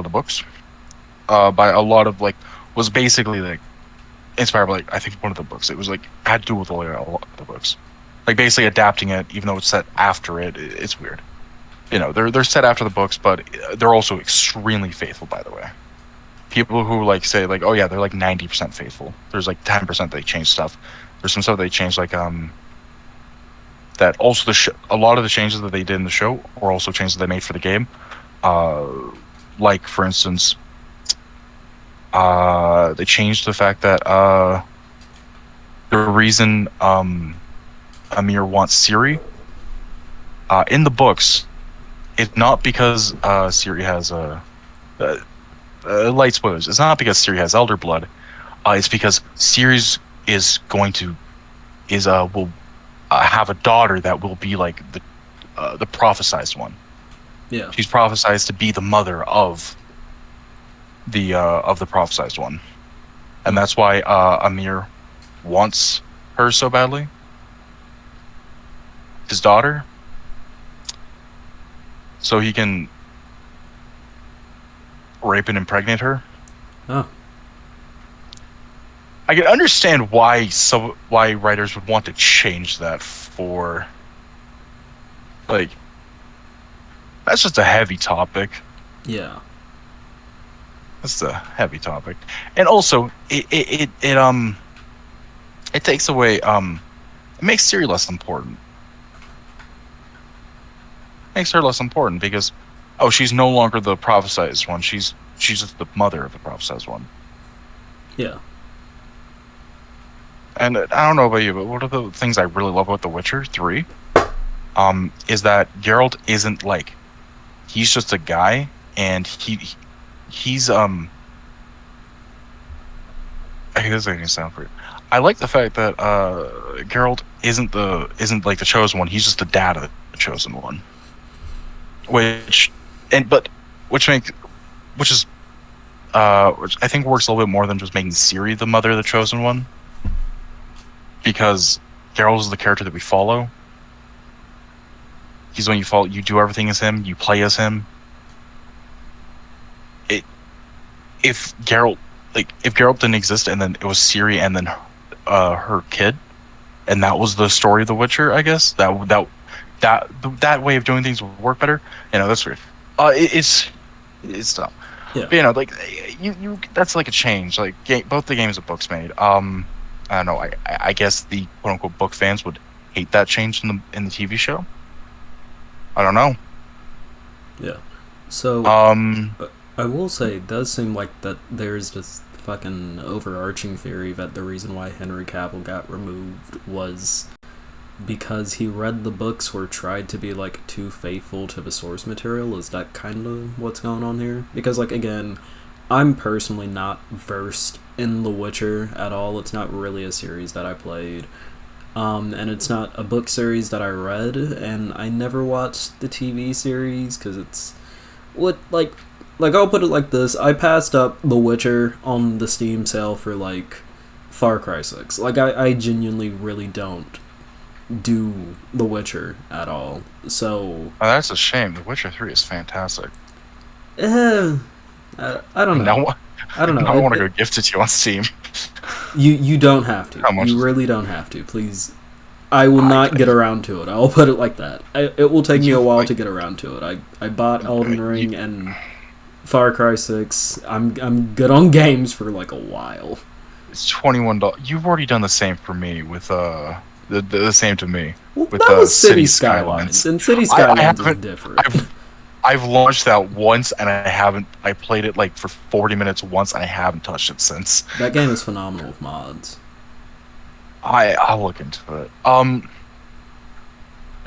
[SPEAKER 2] books. By a lot of like was basically like inspired by like I think one of the books. It was like had to do with a lot of the books, like basically adapting it, even though it's set after it. It's weird, you know. They're set after the books, but they're also extremely faithful. By the way, people who like say like, oh yeah, they're like 90% faithful. There's like 10% they change stuff. There's some stuff they change like that also a lot of the changes that they did in the show were also changes they made for the game. Like for instance. They changed the fact that the reason Amir wants Ciri in the books, it's not because Ciri has light spoilers. It's not because Ciri has elder blood. It's because Ciri will have a daughter that will be like the prophesized one.
[SPEAKER 1] Yeah,
[SPEAKER 2] she's prophesized to be the mother of the prophesized one, and that's why Amir wants her so badly, his daughter, so he can rape and impregnate her.
[SPEAKER 1] Oh.
[SPEAKER 2] I can understand why writers would want to change that for like that's just a heavy topic.
[SPEAKER 1] Yeah.
[SPEAKER 2] That's a heavy topic, and also it takes away it makes Ciri less important. Makes her less important because she's no longer the prophesized one. She's just the mother of the prophesized one.
[SPEAKER 1] Yeah.
[SPEAKER 2] And I don't know about you, but one of the things I really love about The Witcher 3 is that Geralt isn't like he's just a guy, and he's I think this is gonna sound weird. I like the fact that Geralt isn't like the chosen one. He's just the dad of the chosen one, which I think works a little bit more than just making Ciri the mother of the chosen one, because Geralt is the character that we follow. He's the one you follow. You do everything as him. You play as him. If Geralt didn't exist and then it was Ciri and then her kid, and that was the story of The Witcher, I guess that way of doing things would work better. You know, that's weird. It's dumb.
[SPEAKER 1] Yeah.
[SPEAKER 2] But like you that's like a change. Like both the games and books made. I don't know. I guess the quote unquote book fans would hate that change in the TV show. I don't know.
[SPEAKER 1] Yeah. So,
[SPEAKER 2] Um,
[SPEAKER 1] I will say, it does seem like that there's this fucking overarching theory that the reason why Henry Cavill got removed was because he read the books or tried to be like too faithful to the source material. Is that kind of what's going on here? Because like again, I'm personally not versed in The Witcher at all. It's not really a series that I played. And it's not a book series that I read, and I never watched the TV series because it's what like I'll put it like this: I passed up The Witcher on the Steam sale for like Far Cry 6. Like I genuinely really don't do The Witcher at all. So,
[SPEAKER 2] that's a shame. The Witcher 3 is fantastic.
[SPEAKER 1] eh, I don't know.
[SPEAKER 2] Now,
[SPEAKER 1] I don't know.
[SPEAKER 2] now I want to go gift it to you on Steam.
[SPEAKER 1] You don't have to.
[SPEAKER 2] How much?
[SPEAKER 1] You really don't have to. Please, I will
[SPEAKER 2] I,
[SPEAKER 1] not get around to it. I'll put it like that. It will take me a while
[SPEAKER 2] like,
[SPEAKER 1] to get around to it. I bought Elden Ring and Far Cry 6. I'm good on games for like a while.
[SPEAKER 2] It's $21. You've already done the same for me with the same to me
[SPEAKER 1] Well,
[SPEAKER 2] with
[SPEAKER 1] that was City
[SPEAKER 2] Skylines.
[SPEAKER 1] Skylines, and City
[SPEAKER 2] I
[SPEAKER 1] Skylines is
[SPEAKER 2] haven't.
[SPEAKER 1] different.
[SPEAKER 2] I've launched that once and I haven't. I played it like for 40 minutes once and I haven't touched it since.
[SPEAKER 1] That game is phenomenal with mods.
[SPEAKER 2] I'll look into it. You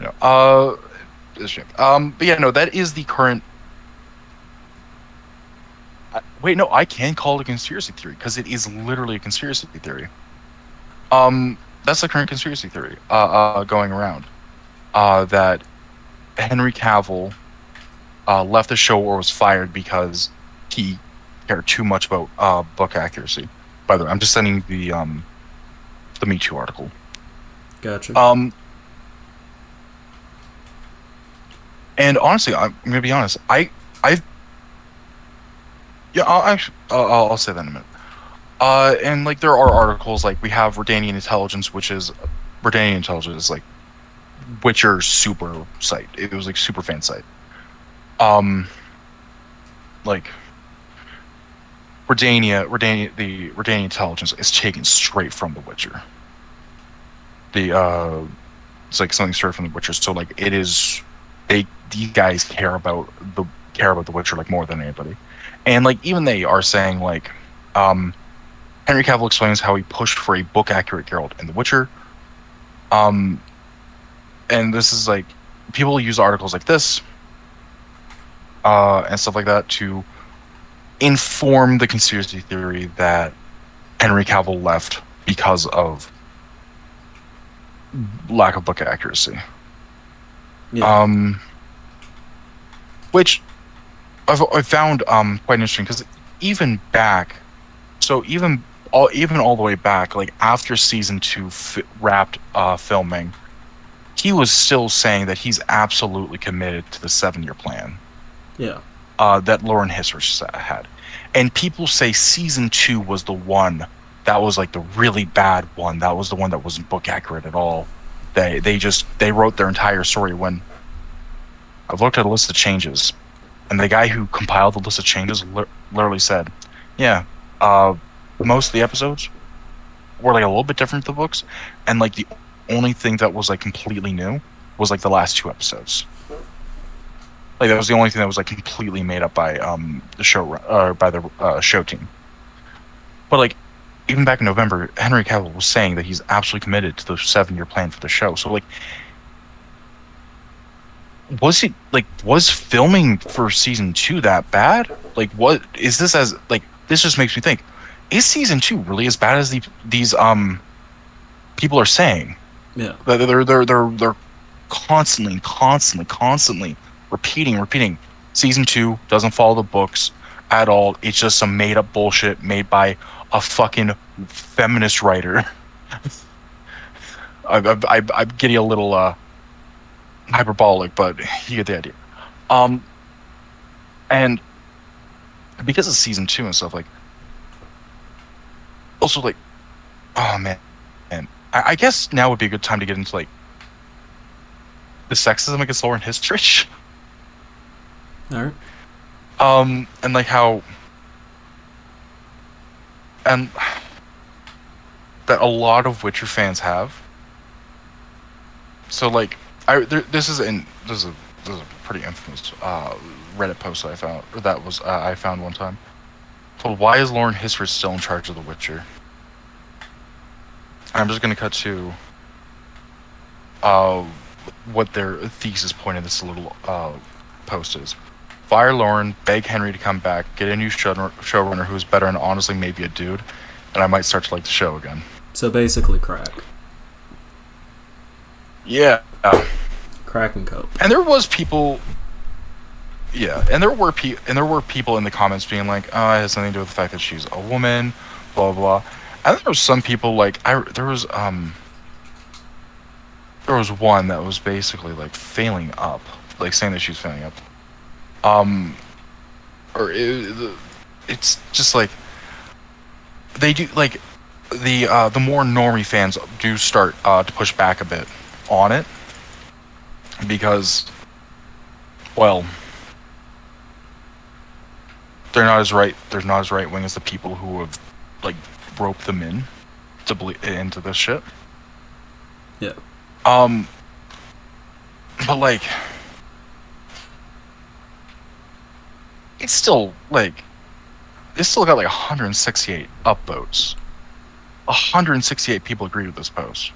[SPEAKER 2] know, it's a shame. But yeah, no, that is the current. Wait, no, I can call it a conspiracy theory because it is literally a conspiracy theory. That's the current conspiracy theory going around. That Henry Cavill left the show or was fired because he cared too much about book accuracy. By the way, I'm just sending the Me Too article.
[SPEAKER 1] Gotcha.
[SPEAKER 2] And honestly, I'm gonna be honest. I've yeah, I'll say that in a minute. And like there are articles like we have Redanian Intelligence, which is Redanian Intelligence is like Witcher super site. It was like super fan site. Like the Redanian Intelligence is taken straight from The Witcher. It's like something straight from The Witcher. So like it is, these guys care about The Witcher like more than anybody, and like even they are saying like, Henry Cavill explains how he pushed for a book accurate Geralt in The Witcher. And this is like people use articles like this, and stuff like that to inform the conspiracy theory that Henry Cavill left because of lack of book accuracy.
[SPEAKER 1] Yeah.
[SPEAKER 2] Which I've found quite interesting because even back, so even all the way back, like after season 2 wrapped filming, he was still saying that he's absolutely committed to the 7-year plan.
[SPEAKER 1] Yeah.
[SPEAKER 2] That Lauren Hissrich had, and people say season 2 was the one that was like the really bad one. That was the one that wasn't book accurate at all. They wrote their entire story. When I've looked at a list of changes, and the guy who compiled the list of changes literally said, "Yeah, most of the episodes were like a little bit different than the books, and like the only thing that was like completely new was like the last 2 episodes. Like that was the only thing that was like completely made up by the show by the show team." But like even back in November, Henry Cavill was saying that he's absolutely committed to the 7-year plan for the show. So like, was filming for season 2 that bad? Like, what is this as like? This just makes me think: is season 2 really as bad as these people are saying?
[SPEAKER 1] Yeah.
[SPEAKER 2] They're constantly repeating. Season 2 doesn't follow the books at all. It's just some made up bullshit made by a fucking feminist writer. I'm getting a little hyperbolic, but you get the idea. And because of season 2 and stuff, like, also like, oh man, and I guess now would be a good time to get into like the sexism against Lauren Hissrich.
[SPEAKER 1] All right.
[SPEAKER 2] And like how and that a lot of Witcher fans have. So like, this is a pretty infamous Reddit post that I found, or that was I found one time. Called "Why is Lauren Hissrich still in charge of The Witcher?" I'm just gonna cut to what their thesis point in this little post is. Fire Lauren, beg Henry to come back, get a new showrunner who's better and honestly maybe a dude, and I might start to like the show again.
[SPEAKER 1] So basically, crack.
[SPEAKER 2] Yeah.
[SPEAKER 1] Crack and coke.
[SPEAKER 2] And there was people. Yeah, and there were people in the comments being like, "Oh, it has something to do with the fact that she's a woman," blah blah. And there was some people like there was one that was basically like failing up, like saying that she's failing up. It's just like they do like the more normie fans do start to push back a bit on it because, well, they're not as right wing as the people who have like roped them in to into this shit.
[SPEAKER 1] Yeah.
[SPEAKER 2] But like, it's still got like 168 upvotes. 168 people agreed with this post.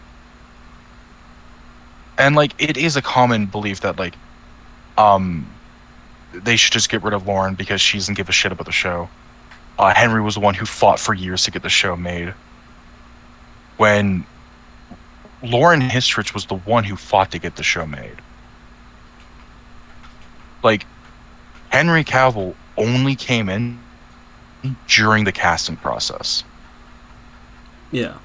[SPEAKER 2] And like, it is a common belief that like, they should just get rid of Lauren because she doesn't give a shit about the show. Henry was the one who fought for years to get the show made. When Lauren Hissrich was the one who fought to get the show made. Like, Henry Cavill only came in during the casting process.
[SPEAKER 1] Yeah.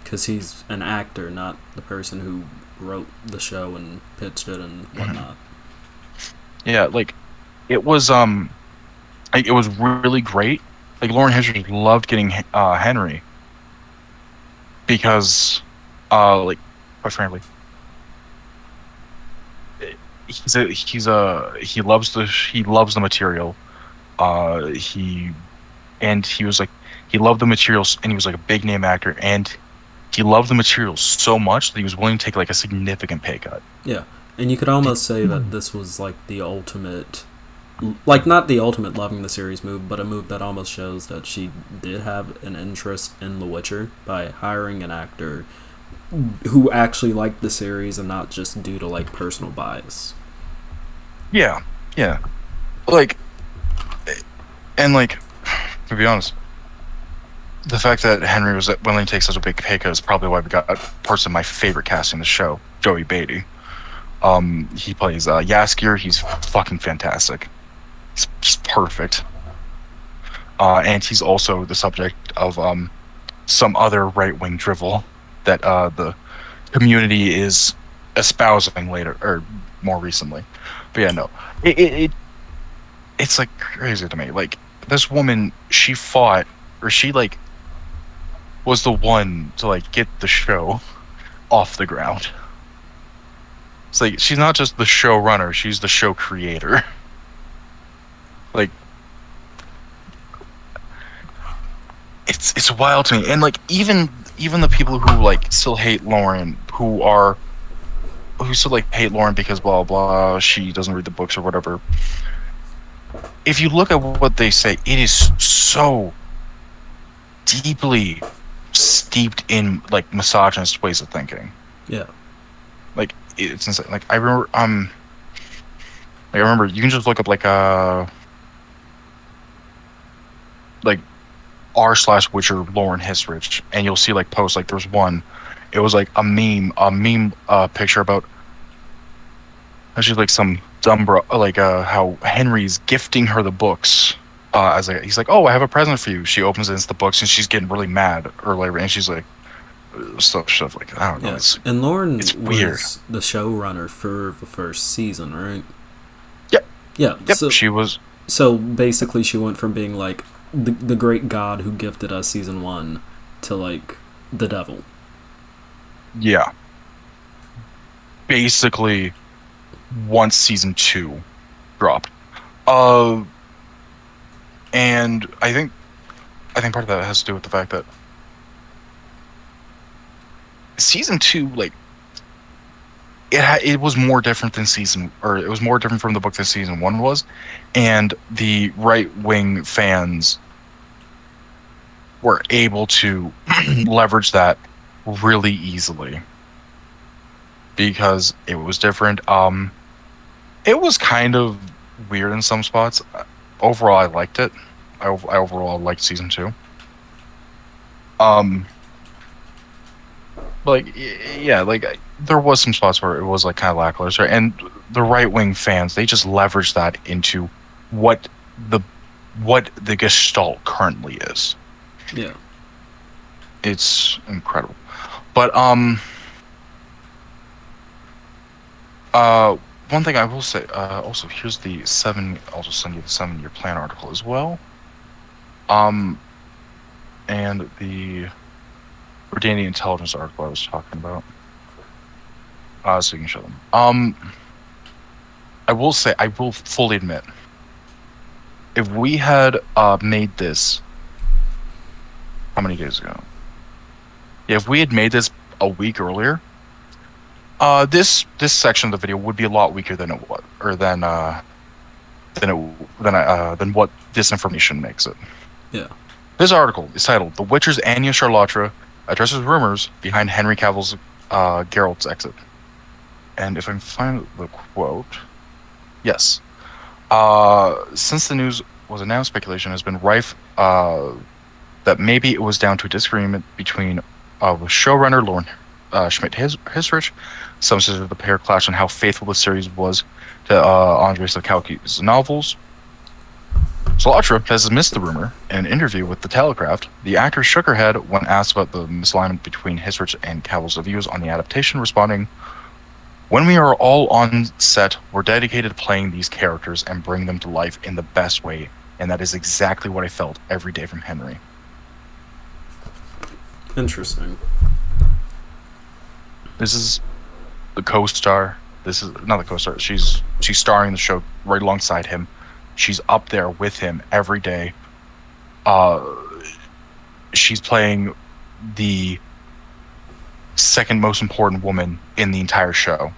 [SPEAKER 1] Because he's an actor, not the person who wrote the show and pitched it and whatnot.
[SPEAKER 2] Yeah, like, it was really great. Like, Lauren Hissrich loved getting Henry because, like, quite frankly, he loves the material. He loved the materials, and he was like a big name actor, and he loved the material so much that he was willing to take like a significant pay cut.
[SPEAKER 1] Yeah, and you could almost say that this was like the ultimate, like not the ultimate loving the series move, but a move that almost shows that she did have an interest in The Witcher by hiring an actor who actually liked the series and not just due to like personal bias.
[SPEAKER 2] Yeah, like, and like, to be honest, the fact that Henry was willing to take such a big pay cut is probably why we got a person my favorite cast in the show, Joey Beatty. He plays Yaskier. He's fucking fantastic. He's perfect. And he's also the subject of some other right-wing drivel that the community is espousing later or more recently. But yeah, no, it's like crazy to me. Like, this woman, she fought, or she like was the one to like get the show off the ground. It's like, she's not just the showrunner, she's the show creator. Like, it's wild to me. And like, even the people who like still hate Lauren, who still like hate Lauren because blah blah, she doesn't read the books or whatever. If you look at what they say, it is so deeply steeped in like misogynist ways of thinking.
[SPEAKER 1] Yeah.
[SPEAKER 2] Like, it's insane. Like, I remember you can just look up like r/Witcher Lauren Hissrich, and you'll see like posts. Like, there's one, it was like a meme picture about actually like some dumb bro, like how Henry's gifting her the books. He's like, "Oh, I have a present for you." She opens it, it's the books, and she's getting really mad earlier, and she's like, stuff like, I don't know.
[SPEAKER 1] Yeah.
[SPEAKER 2] It's
[SPEAKER 1] Lauren
[SPEAKER 2] it's weird.
[SPEAKER 1] was the showrunner for the first season, right?
[SPEAKER 2] Yep.
[SPEAKER 1] Yeah.
[SPEAKER 2] Yep.
[SPEAKER 1] So,
[SPEAKER 2] she was.
[SPEAKER 1] So basically, she went from being like the great god who gifted us season 1 to like the devil.
[SPEAKER 2] Yeah. Basically, once season 2 dropped. And I think I think part of that has to do with the fact that season 2, like, it was more different than it was more different from the book than season 1 was, and the right wing fans were able to leverage that really easily because it was different. It was kind of weird in some spots. Overall, I liked it. I overall liked season 2. Like, yeah, like there was some spots where it was like kind of lackluster, and the right wing fans, they just leveraged that into what the the Gestalt currently is.
[SPEAKER 1] Yeah.
[SPEAKER 2] It's incredible. But one thing I will say, also here's the 7. I'll just send you the 7-year plan article as well. And the Redanian intelligence article I was talking about. So you can show them. I will say, I will fully admit, if we had made this, how many days ago? Yeah, if we had made this a week earlier, this section of the video would be a lot weaker than it was, or than what this information makes it.
[SPEAKER 1] Yeah.
[SPEAKER 2] This article is titled "The Witcher's Anya Charlatra addresses rumors behind Henry Cavill's Geralt's exit." And if I can find the quote, yes. Since the news was announced, speculation has been rife that maybe it was down to a disagreement between with showrunner Lauren Schmidt-Hisrich. Some said the pair clashed on how faithful the series was to Andrzej Sapkowski's novels. Charlatra has dismissed the rumor. In an interview with The Telegraph, the actress shook her head when asked about the misalignment between Hisrich and Cavill's views on the adaptation, responding, "When we are all on set, we're dedicated to playing these characters and bring them to life in the best way, and that is exactly what I felt every day from Henry."
[SPEAKER 1] Interesting.
[SPEAKER 2] This is the co-star. This is not the co-star. She's starring in the show right alongside him. She's up there with him every day. She's playing the second most important woman in the entire show.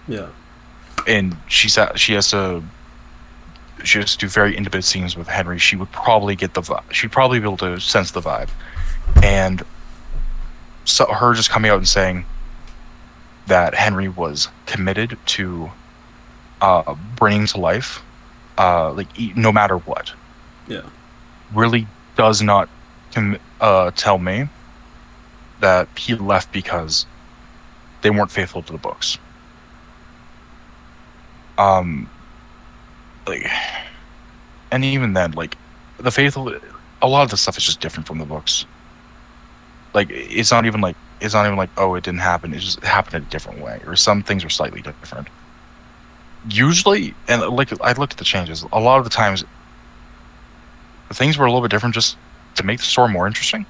[SPEAKER 1] Yeah.
[SPEAKER 2] And she has to do very intimate scenes with Henry. She would probably get the vibe. She'd probably be able to sense the vibe. And so her just coming out and saying that Henry was committed to bringing to life, no matter what.
[SPEAKER 1] Yeah.
[SPEAKER 2] Really does not tell me that he left because they weren't faithful to the books. Like, and even then, like, a lot of the stuff is just different from the books. Like, it's not even like, oh, it didn't happen. It just happened in a different way, or some things are slightly different. Usually, and like, I looked at the changes. A lot of the times, things were a little bit different just to make the story more interesting.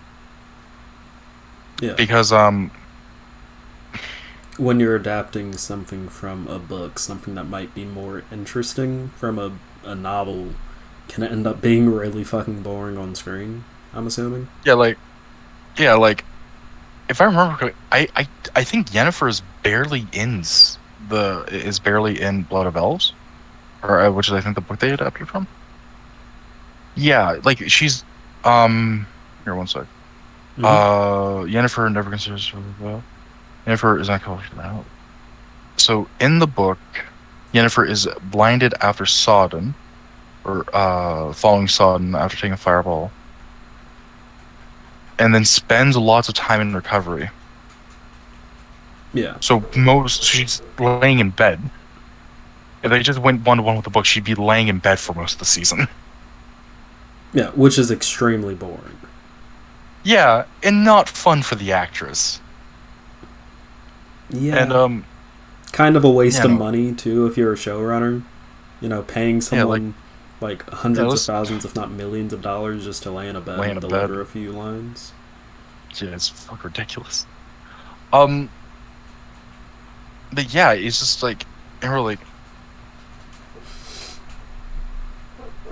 [SPEAKER 1] Yeah.
[SPEAKER 2] Because
[SPEAKER 1] when you're adapting something from a book, something that might be more interesting from a novel, can it end up being really fucking boring on screen, I'm assuming?
[SPEAKER 2] Yeah, like, if I remember correctly, I think Yennefer is barely in Blood of Elves, or which is I think the book they adapted from. Yeah, like she's here, one sec. Mm-hmm. Yennefer never considers well. Yennefer is not called out. So in the book, Yennefer is blinded after Sodden, or following Sodden after taking a fireball, and then spends lots of time in recovery.
[SPEAKER 1] Yeah.
[SPEAKER 2] So she's laying in bed. If they just went 1-to-1 with the book, she'd be laying in bed for most of the season.
[SPEAKER 1] Yeah, which is extremely boring.
[SPEAKER 2] Yeah, and not fun for the actress.
[SPEAKER 1] Yeah.
[SPEAKER 2] And
[SPEAKER 1] kind of a waste of money too if you're a showrunner. You know, paying someone like hundreds of thousands, if not millions of dollars just to lay in a bed and deliver a few lines.
[SPEAKER 2] Yeah, it's fucking ridiculous. But yeah, it's just like, and we're like,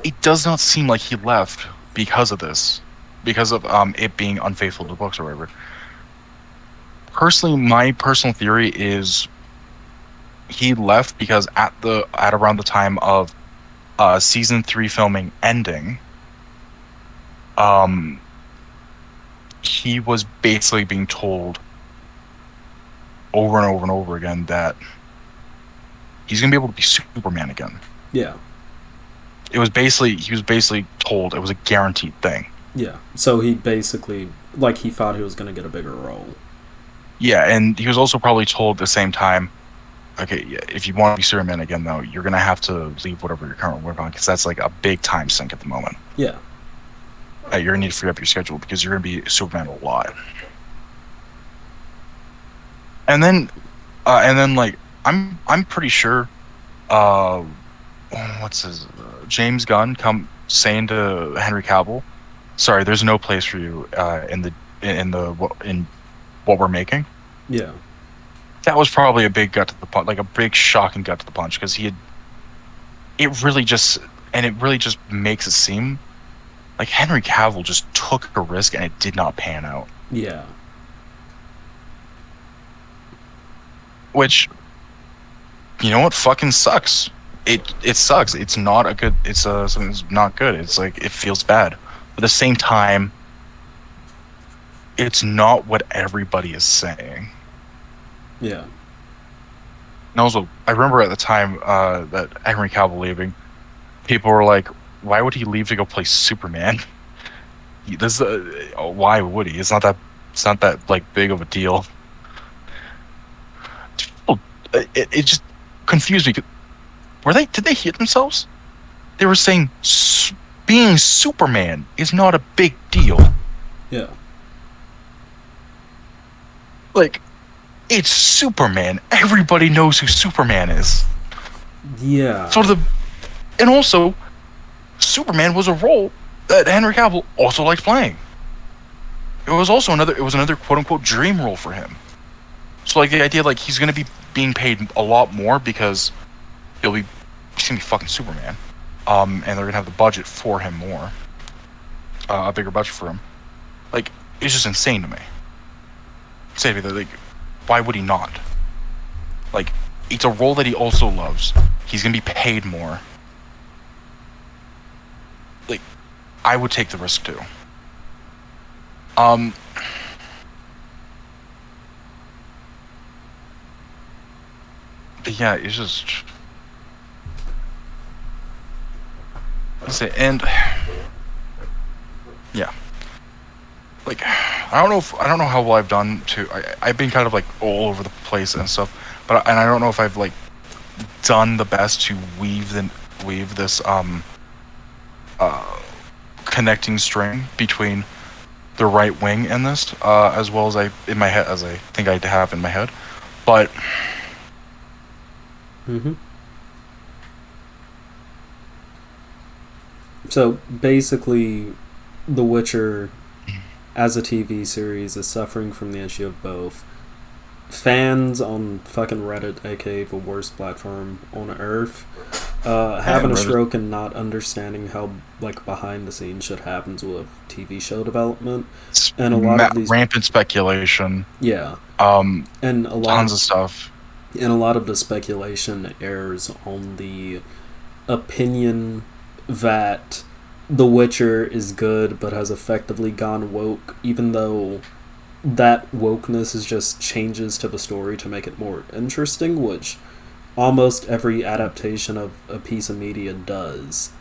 [SPEAKER 2] it does not seem like he left because of this, because of it being unfaithful to the books or whatever. Personally, my personal theory is he left because at around the time of season 3 filming ending, he was basically being told over and over and over again that he's gonna be able to be Superman again.
[SPEAKER 1] Yeah.
[SPEAKER 2] He was basically told it was a guaranteed thing.
[SPEAKER 1] Yeah. So he basically, like, he thought he was gonna get a bigger role.
[SPEAKER 2] Yeah, and he was also probably told at the same time, okay, yeah, if you want to be Superman again, though, you're gonna have to leave whatever you're currently working on, because that's like a big time sink at the moment.
[SPEAKER 1] Yeah.
[SPEAKER 2] You're gonna need to free up your schedule because you're gonna be Superman a lot. And then like I'm pretty sure, what's his James Gunn saying to Henry Cavill, sorry, there's no place for you in what we're making.
[SPEAKER 1] Yeah.
[SPEAKER 2] That was probably a big gut to the punch, like a big shocking gut to the punch, because it really just makes it seem like Henry Cavill just took a risk and it did not pan out.
[SPEAKER 1] Yeah.
[SPEAKER 2] Which, you know what, fucking sucks. It sucks. It's not a good. It's something that's not good. It's like it feels bad. But at the same time, it's not what everybody is saying.
[SPEAKER 1] Yeah.
[SPEAKER 2] And also, I remember at the time that Henry Cavill leaving, people were like, "Why would he leave to go play Superman? Why would he? It's not that like big of a deal." It just confused me. Did they hear themselves? They were saying being Superman is not a big deal.
[SPEAKER 1] Yeah.
[SPEAKER 2] Like, it's Superman. Everybody knows who Superman is.
[SPEAKER 1] Yeah.
[SPEAKER 2] And also, Superman was a role that Henry Cavill also liked playing. It was another quote unquote dream role for him. So like the idea like he's gonna be being paid a lot more because he's gonna be fucking Superman. And they're gonna have the budget for him more. A bigger budget for him. Like, it's just insane to me. Say to me, like, why would he not? Like, it's a role that he also loves. He's gonna be paid more. Like, I would take the risk too. But yeah, it's just. And yeah, like I don't know how well I've done I've been kind of like all over the place and stuff, but I don't know if I've like done the best to weave this connecting string between the right wing and this as well as I think I have in my head, but.
[SPEAKER 1] Mm-hmm. So basically, The Witcher, as a TV series, is suffering from the issue of both fans on fucking Reddit, aka the worst platform on earth, having a stroke and not understanding how like behind the scenes shit happens with TV show development, and a lot of these
[SPEAKER 2] rampant speculation.
[SPEAKER 1] Yeah.
[SPEAKER 2] And
[SPEAKER 1] a lot
[SPEAKER 2] tons of stuff.
[SPEAKER 1] And a lot of the speculation airs on the opinion that The Witcher is good but has effectively gone woke, even though that wokeness is just changes to the story to make it more interesting, which almost every adaptation of a piece of media does.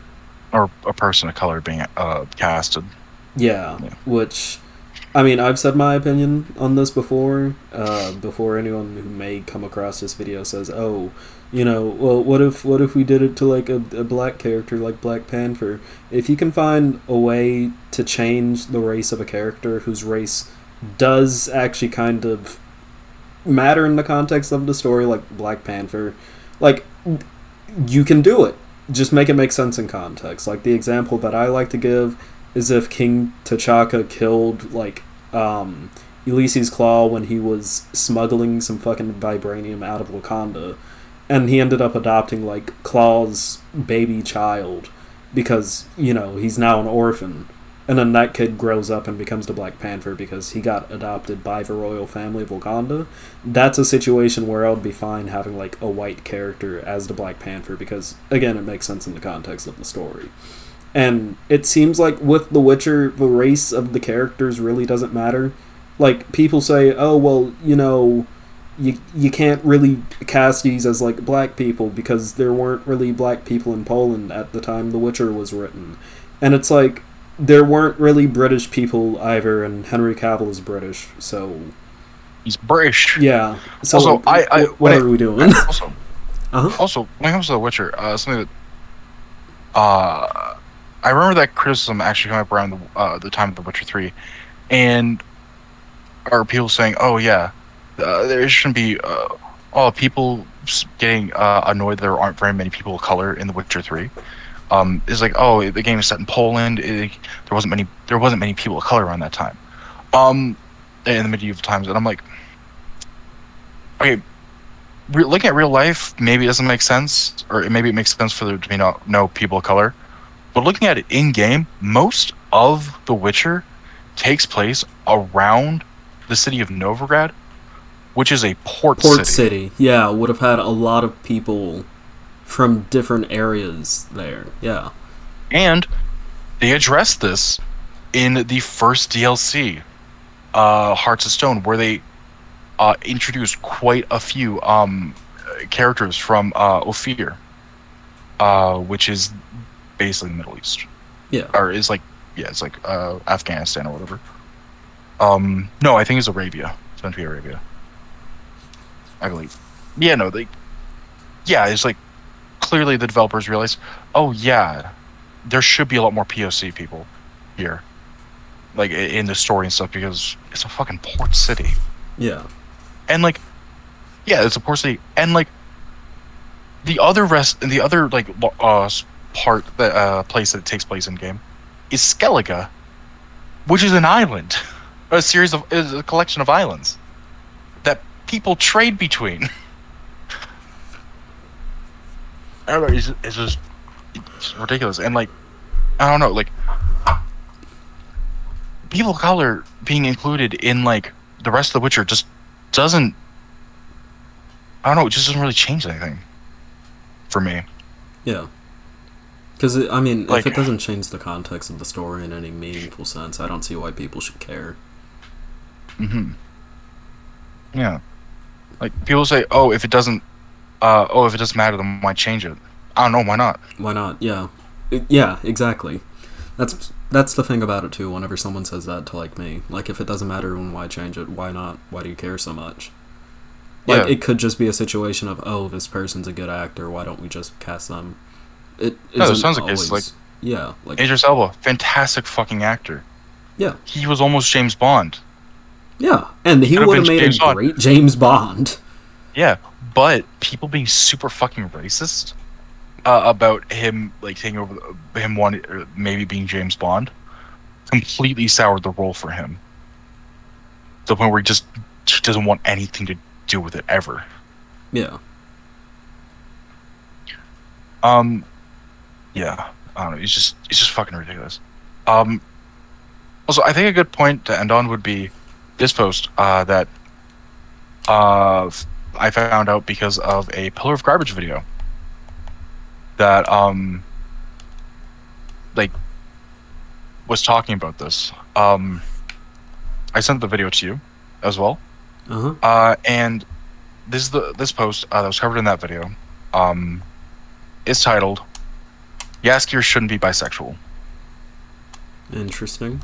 [SPEAKER 2] Or a person of color being casted.
[SPEAKER 1] Yeah, which... I mean, I've said my opinion on this before anyone who may come across this video says, oh, you know, well, what if we did it to, like, a black character like Black Panther? If you can find a way to change the race of a character whose race does actually kind of matter in the context of the story, like Black Panther, like, you can do it. Just make it make sense in context. Like, the example that I like to give is if King T'Chaka killed, like, Ulysses Claw when he was smuggling some fucking vibranium out of Wakanda, and he ended up adopting, like, Claw's baby child because, you know, he's now an orphan. and then that kid grows up and becomes the Black Panther because he got adopted by the royal family of Wakanda. That's a situation where I would be fine having like a white character as the Black Panther because again, it makes sense in the context of the story. And it seems like with The Witcher, the race of the characters really doesn't matter. Like, people say, oh, well, you can't really cast these as, like, black people because there weren't really black people in Poland at the time The Witcher was written. And it's like, there weren't really British people either, and Henry Cavill is British, so...
[SPEAKER 2] He's British.
[SPEAKER 1] Yeah. So,
[SPEAKER 2] also,
[SPEAKER 1] what are we doing?
[SPEAKER 2] Also, when it comes to The Witcher, something that... I remember that criticism actually coming up around the time of The Witcher 3, and are people saying, "Oh yeah, there shouldn't be people getting annoyed there aren't very many people of color in The Witcher 3." It's like, oh, the game is set in Poland. There wasn't many people of color around that time, in the medieval times, and I'm like, okay, looking at real life, maybe it doesn't make sense, or maybe it makes sense for there to be no people of color. But looking at it in game, most of The Witcher takes place around the city of Novigrad, which is a port city.
[SPEAKER 1] Yeah, would have had a lot of people from different areas there. Yeah.
[SPEAKER 2] And they addressed this in the first DLC, Hearts of Stone, where they introduced quite a few characters from Ophir, which is basically the Middle East.
[SPEAKER 1] Yeah.
[SPEAKER 2] Or is like, yeah, it's like Afghanistan or whatever. No, I think it's Arabia. It's meant to be Arabia, I believe. Yeah, no, it's like, clearly the developers realized, oh yeah, there should be a lot more POC people here, like in the story and stuff, because it's a fucking port city.
[SPEAKER 1] Yeah.
[SPEAKER 2] And like, yeah, it's a port city, and like, the other part that place that takes place in game is Skellige, which is an island, is a collection of islands that people trade between. I don't know, it's ridiculous, and like, I don't know, like, people of color being included in like the rest of The Witcher just doesn't, I don't know, it just doesn't really change anything for me.
[SPEAKER 1] Yeah. Because, I mean,
[SPEAKER 2] like,
[SPEAKER 1] if it doesn't change the context of the story in any meaningful sense, I don't see why people should care.
[SPEAKER 2] Mm-hmm. Yeah. Like, people say, oh, if it doesn't matter, then why change it? I don't know, why not?
[SPEAKER 1] Why not? Yeah. Yeah, exactly. That's the thing about it, too, whenever someone says that to, like, me. Like, if it doesn't matter, then why change it? Why not? Why do you care so much? Like, it could just be a situation of, oh, this person's a good actor, why don't we just cast them? It
[SPEAKER 2] sounds like
[SPEAKER 1] always,
[SPEAKER 2] it's like,
[SPEAKER 1] yeah, like
[SPEAKER 2] Idris Elba, fantastic fucking actor.
[SPEAKER 1] Yeah,
[SPEAKER 2] he was almost James Bond.
[SPEAKER 1] Yeah, and he would have made a great James Bond.
[SPEAKER 2] Yeah, but people being super fucking racist about him, like taking over him wanting, or maybe being James Bond, completely soured the role for him. To the point where he doesn't want anything to do with it ever.
[SPEAKER 1] Yeah.
[SPEAKER 2] Yeah, I don't know. It's just fucking ridiculous. Also, I think a good point to end on would be this post that I found out because of a Pillar of Garbage video that like was talking about this. I sent the video to you as well. And this post that was covered in that video is titled "Yaskier shouldn't be bisexual."
[SPEAKER 1] Interesting.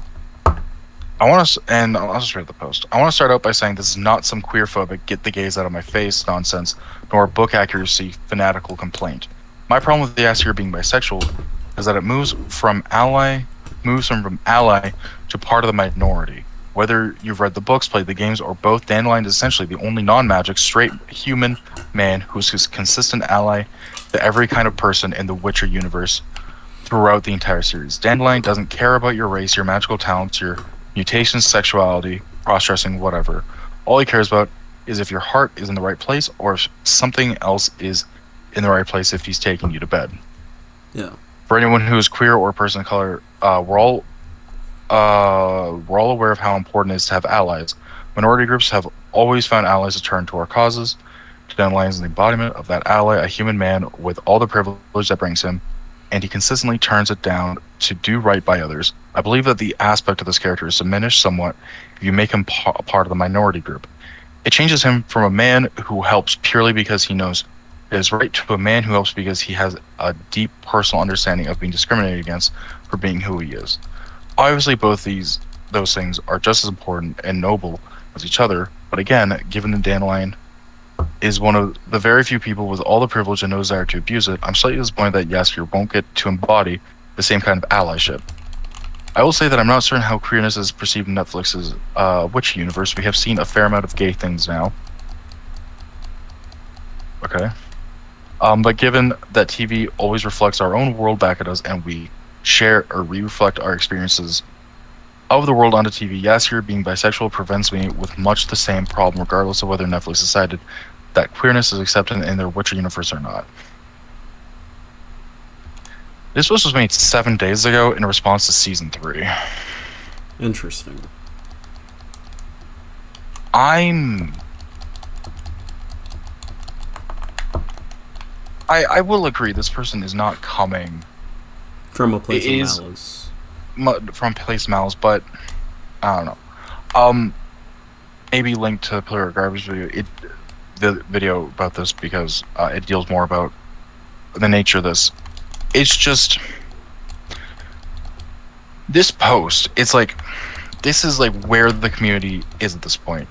[SPEAKER 2] I'll just read the post. I want to start out by saying this is not some queerphobic get the gays out of my face nonsense, nor book accuracy fanatical complaint. My problem with the Yaskier being bisexual is that it moves from ally to part of the minority. Whether you've read the books, played the games, or both, Dandelion is essentially the only non-magic, straight human man who's his consistent ally to every kind of person in the Witcher universe throughout the entire series. Dandelion doesn't care about your race, your magical talents, your mutations, sexuality, cross-dressing, whatever. All he cares about is if your heart is in the right place or if something else is in the right place if he's taking you to bed.
[SPEAKER 1] Yeah.
[SPEAKER 2] For anyone who is queer or a person of color, we're all we're all aware of how important it is to have allies. Minority groups have always found allies to turn to our causes. Dandelion is the embodiment of that ally, a human man with all the privilege that brings him, and he consistently turns it down to do right by others. I believe that the aspect of this character is diminished somewhat if you make him a part of the minority group. It changes him from a man who helps purely because he knows it is right to a man who helps because he has a deep personal understanding of being discriminated against for being who he is. Obviously, both those things are just as important and noble as each other, but again, given that Dandelion is one of the very few people with all the privilege and no desire to abuse it, I'm slightly disappointed that Yaskier won't get to embody the same kind of allyship. I will say that I'm not certain how queerness is perceived in Netflix's Witch universe. We have seen a fair amount of gay things now. Okay. But given that TV always reflects our own world back at us, and we share or re-reflect our experiences of the world onto TV, Yaskier being bisexual prevents me with much the same problem, regardless of whether Netflix decided that queerness is accepted in their Witcher universe or not. This post was made 7 days ago in response to season 3.
[SPEAKER 1] Interesting.
[SPEAKER 2] I will agree this person is not coming
[SPEAKER 1] From a place of malice.
[SPEAKER 2] From place of malice, but I don't know. Maybe linked to Pillar of Garbage video. The video about this because it deals more about the nature of this. It's just this post. It's like this is like where the community is at this point.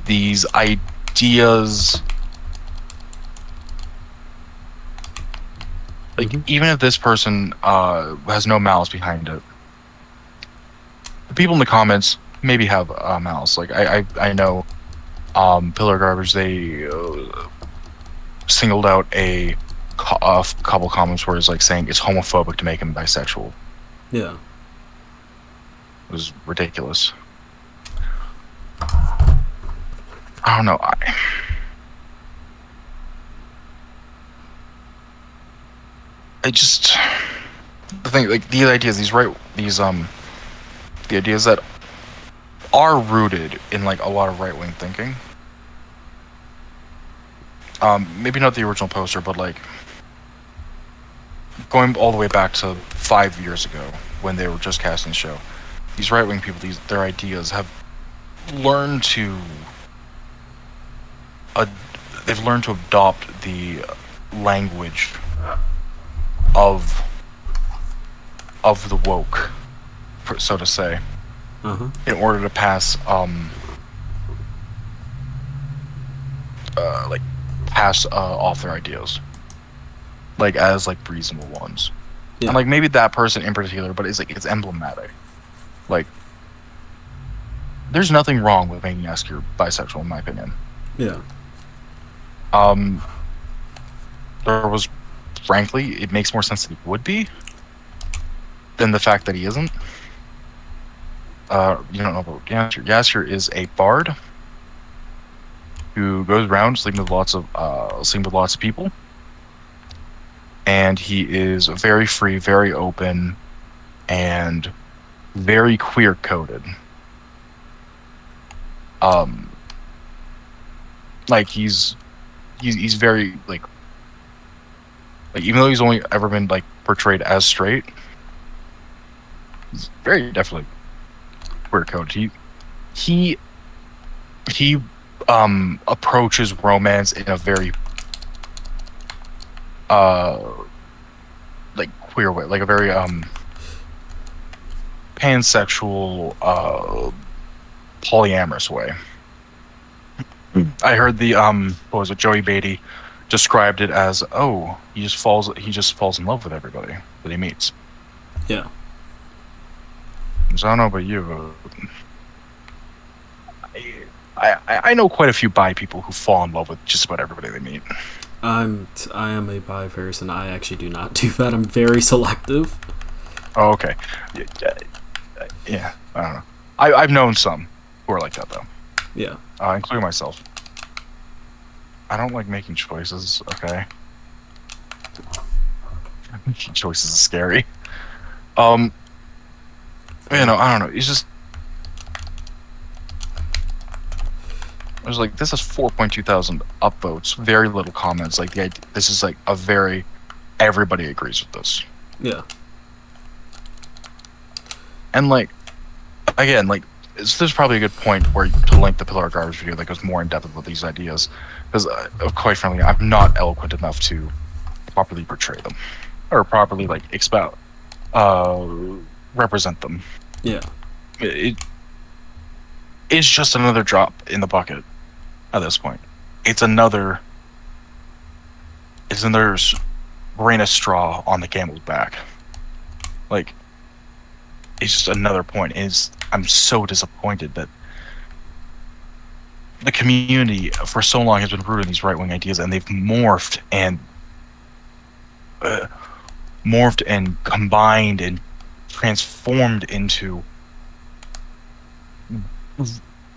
[SPEAKER 2] These ideas, like even if this person has no malice behind it, the people in the comments maybe have malice. Like I know Pillar Garbage, they singled out a couple comments where it's like saying it's homophobic to make him bisexual.
[SPEAKER 1] Yeah.
[SPEAKER 2] It was ridiculous. I don't know. I just the thing, like these ideas, the ideas that are rooted in like a lot of right-wing thinking. Maybe not the original poster, but like going all the way back to 5 years ago when they were just casting the show. These right-wing people, their ideas have learned to they've learned to adopt the language of the woke, so to say, in order to pass off their ideas, like as like reasonable ones. Yeah. And like maybe that person in particular, but it's emblematic. Like there's nothing wrong with making Yaskier bisexual, in my opinion.
[SPEAKER 1] Yeah.
[SPEAKER 2] There was, frankly, it makes more sense that he would be than the fact that he isn't. You don't know about Yaskier. Yaskier is a bard who goes around sleeping with lots of people, and he is very free, very open, and very queer coded. Like he's very like even though he's only ever been like portrayed as straight, he's very definitely queer coded. He approaches romance in a very like queer way, like a very pansexual polyamorous way. I heard the what was it, Joey Beatty described it as, oh, he just falls in love with everybody that he meets.
[SPEAKER 1] Yeah.
[SPEAKER 2] So I don't know about you, I know quite a few bi people who fall in love with just about everybody they meet.
[SPEAKER 1] I am a bi person. I actually do not do that. I'm very selective.
[SPEAKER 2] Oh, okay. Yeah, I don't know. I've known some who are like that though.
[SPEAKER 1] Yeah.
[SPEAKER 2] Including myself. I don't like making choices, okay? Making choices is scary. You know, I don't know. It's just I was like, this is 4.2 thousand upvotes, very little comments. Like this is like a very everybody agrees with this.
[SPEAKER 1] Yeah.
[SPEAKER 2] And like again, like there's probably a good point where to link the Pillar of Garbage video that goes more in depth with these ideas, because quite frankly, I'm not eloquent enough to properly portray them or properly like represent them.
[SPEAKER 1] Yeah.
[SPEAKER 2] It's just another drop in the bucket at this point. It's another grain of straw on the camel's back. Like, it's just another point. I'm so disappointed that the community for so long has been rooted in these right-wing ideas, and they've morphed and combined and transformed into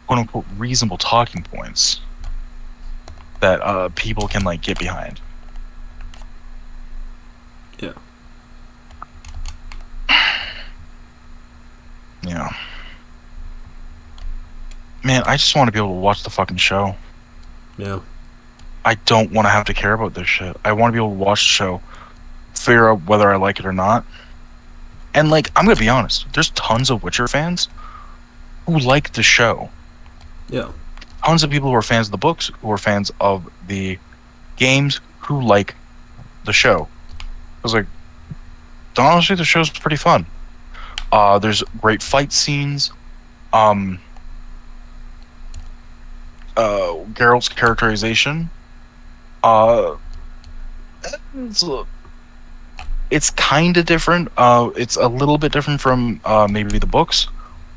[SPEAKER 2] quote-unquote reasonable talking points that people can like get behind.
[SPEAKER 1] Yeah.
[SPEAKER 2] Yeah. Man, I just want to be able to watch the fucking show.
[SPEAKER 1] Yeah.
[SPEAKER 2] I don't want to have to care about this shit. I want to be able to watch the show, figure out whether I like it or not. And like, I'm gonna be honest, there's tons of Witcher fans who like the show.
[SPEAKER 1] Yeah.
[SPEAKER 2] Tons of people who are fans of the books, who are fans of the games, who like the show. I was like, honestly, the show's pretty fun. There's great fight scenes. Geralt's characterization. It's kind of different. It's a little bit different from maybe the books,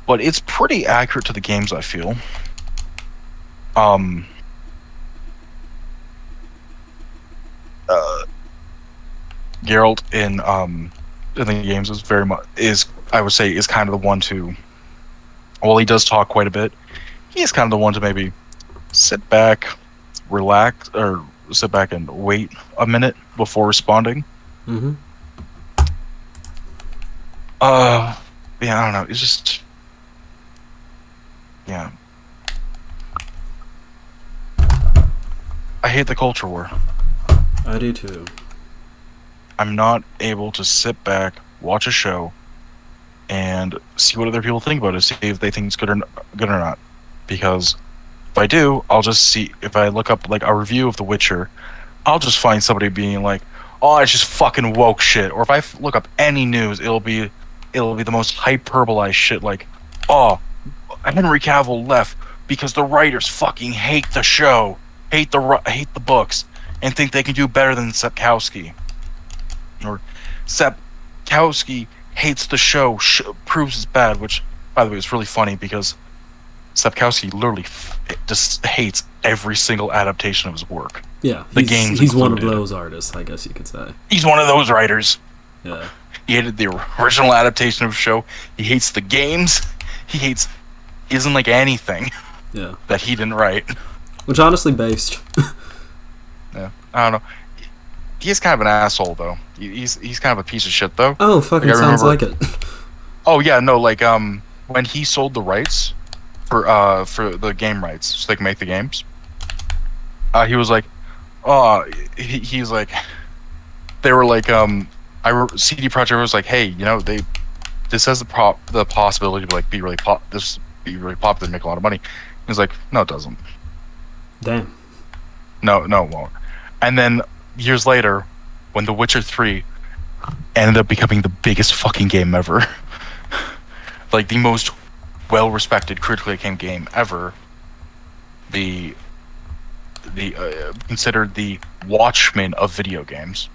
[SPEAKER 2] but it's pretty accurate to the games, I feel. Geralt in the games is I would say is kind of the one to. Well, he does talk quite a bit. He's kind of the one to maybe sit back, relax, or sit back and wait a minute before responding.
[SPEAKER 1] Mm-hmm.
[SPEAKER 2] Yeah, I don't know. It's just, yeah. I hate the culture war.
[SPEAKER 1] I do too.
[SPEAKER 2] I'm not able to sit back, watch a show, and see what other people think about it, see if they think it's good or not. Because if I do, I'll just see, if I look up like a review of The Witcher, I'll just find somebody being like, oh, it's just fucking woke shit. Or if I look up any news, it'll be the most hyperbolized shit, like, oh, Henry Cavill left because the writers fucking hate the show, hate the books, and think they can do better than Sapkowski. Or Sapkowski hates the show, proves it's bad, which, by the way, is really funny because Sapkowski literally just hates every single adaptation of his work.
[SPEAKER 1] Yeah,
[SPEAKER 2] the games
[SPEAKER 1] he's one of
[SPEAKER 2] included.
[SPEAKER 1] those artists, I guess you could say.
[SPEAKER 2] He's one of those writers.
[SPEAKER 1] Yeah.
[SPEAKER 2] He hated the original adaptation of the show. He hates the games. He doesn't like anything.
[SPEAKER 1] Yeah.
[SPEAKER 2] That he didn't write.
[SPEAKER 1] Which honestly based.
[SPEAKER 2] Yeah, I don't know. He's kind of an asshole though. He's kind of a piece of shit though.
[SPEAKER 1] Oh, fucking sounds like it.
[SPEAKER 2] Oh yeah, no, like when he sold the rights for the game rights so they can make the games, he was like, he's like, they were like CD Projekt was like, hey, you know, this has the possibility to like be really popular and make a lot of money. He's like, no, it doesn't.
[SPEAKER 1] Damn.
[SPEAKER 2] No, it won't. And then years later, when The Witcher 3 ended up becoming the biggest fucking game ever, like the most well-respected, critically acclaimed game ever, the considered the Watchmen of video games.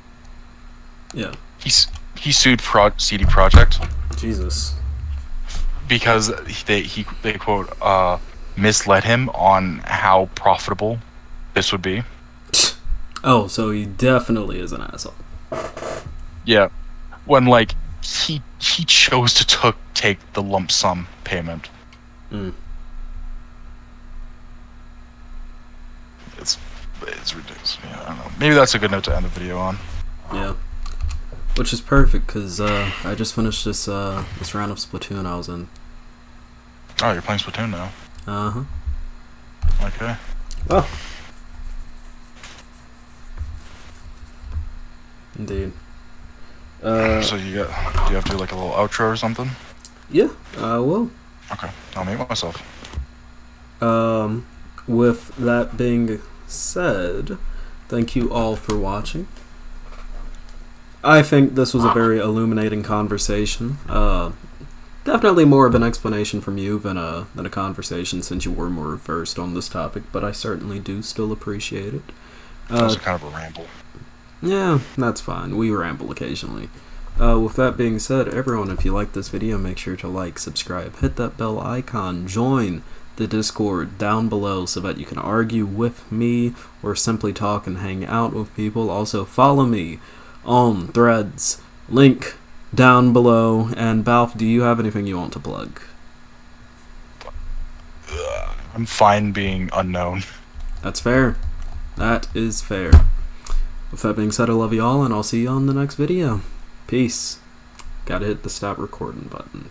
[SPEAKER 1] Yeah.
[SPEAKER 2] He sued CD Projekt.
[SPEAKER 1] Jesus.
[SPEAKER 2] Because they quote misled him on how profitable this would be.
[SPEAKER 1] Oh, so he definitely is an asshole.
[SPEAKER 2] Yeah, when like he chose to take the lump sum payment.
[SPEAKER 1] Mm.
[SPEAKER 2] It's ridiculous. Yeah, I don't know. Maybe that's a good note to end the video on.
[SPEAKER 1] Yeah. Which is perfect, because I just finished this round of Splatoon I was in.
[SPEAKER 2] Oh, you're playing Splatoon now?
[SPEAKER 1] Uh-huh.
[SPEAKER 2] Okay.
[SPEAKER 1] Well. Indeed.
[SPEAKER 2] So do you have to do like a little outro or something?
[SPEAKER 1] Yeah, I will.
[SPEAKER 2] Okay, I'll mute myself.
[SPEAKER 1] With that being said, thank you all for watching. I think this was a very illuminating conversation. Definitely more of an explanation from you than a conversation, since you were more versed on this topic, but I certainly do still appreciate it.
[SPEAKER 2] That was kind of a ramble.
[SPEAKER 1] Yeah, that's fine. We ramble occasionally. With that being said, everyone, if you like this video, make sure to like, subscribe, hit that bell icon, join the Discord down below so that you can argue with me or simply talk and hang out with people. Also, follow me on Threads, link down below. And Balf, do you have anything you want to plug?
[SPEAKER 2] I'm fine being unknown.
[SPEAKER 1] That's fair. That is fair. With that being said, I love you all, and I'll see you on the next video. Peace. Gotta hit the stop recording button.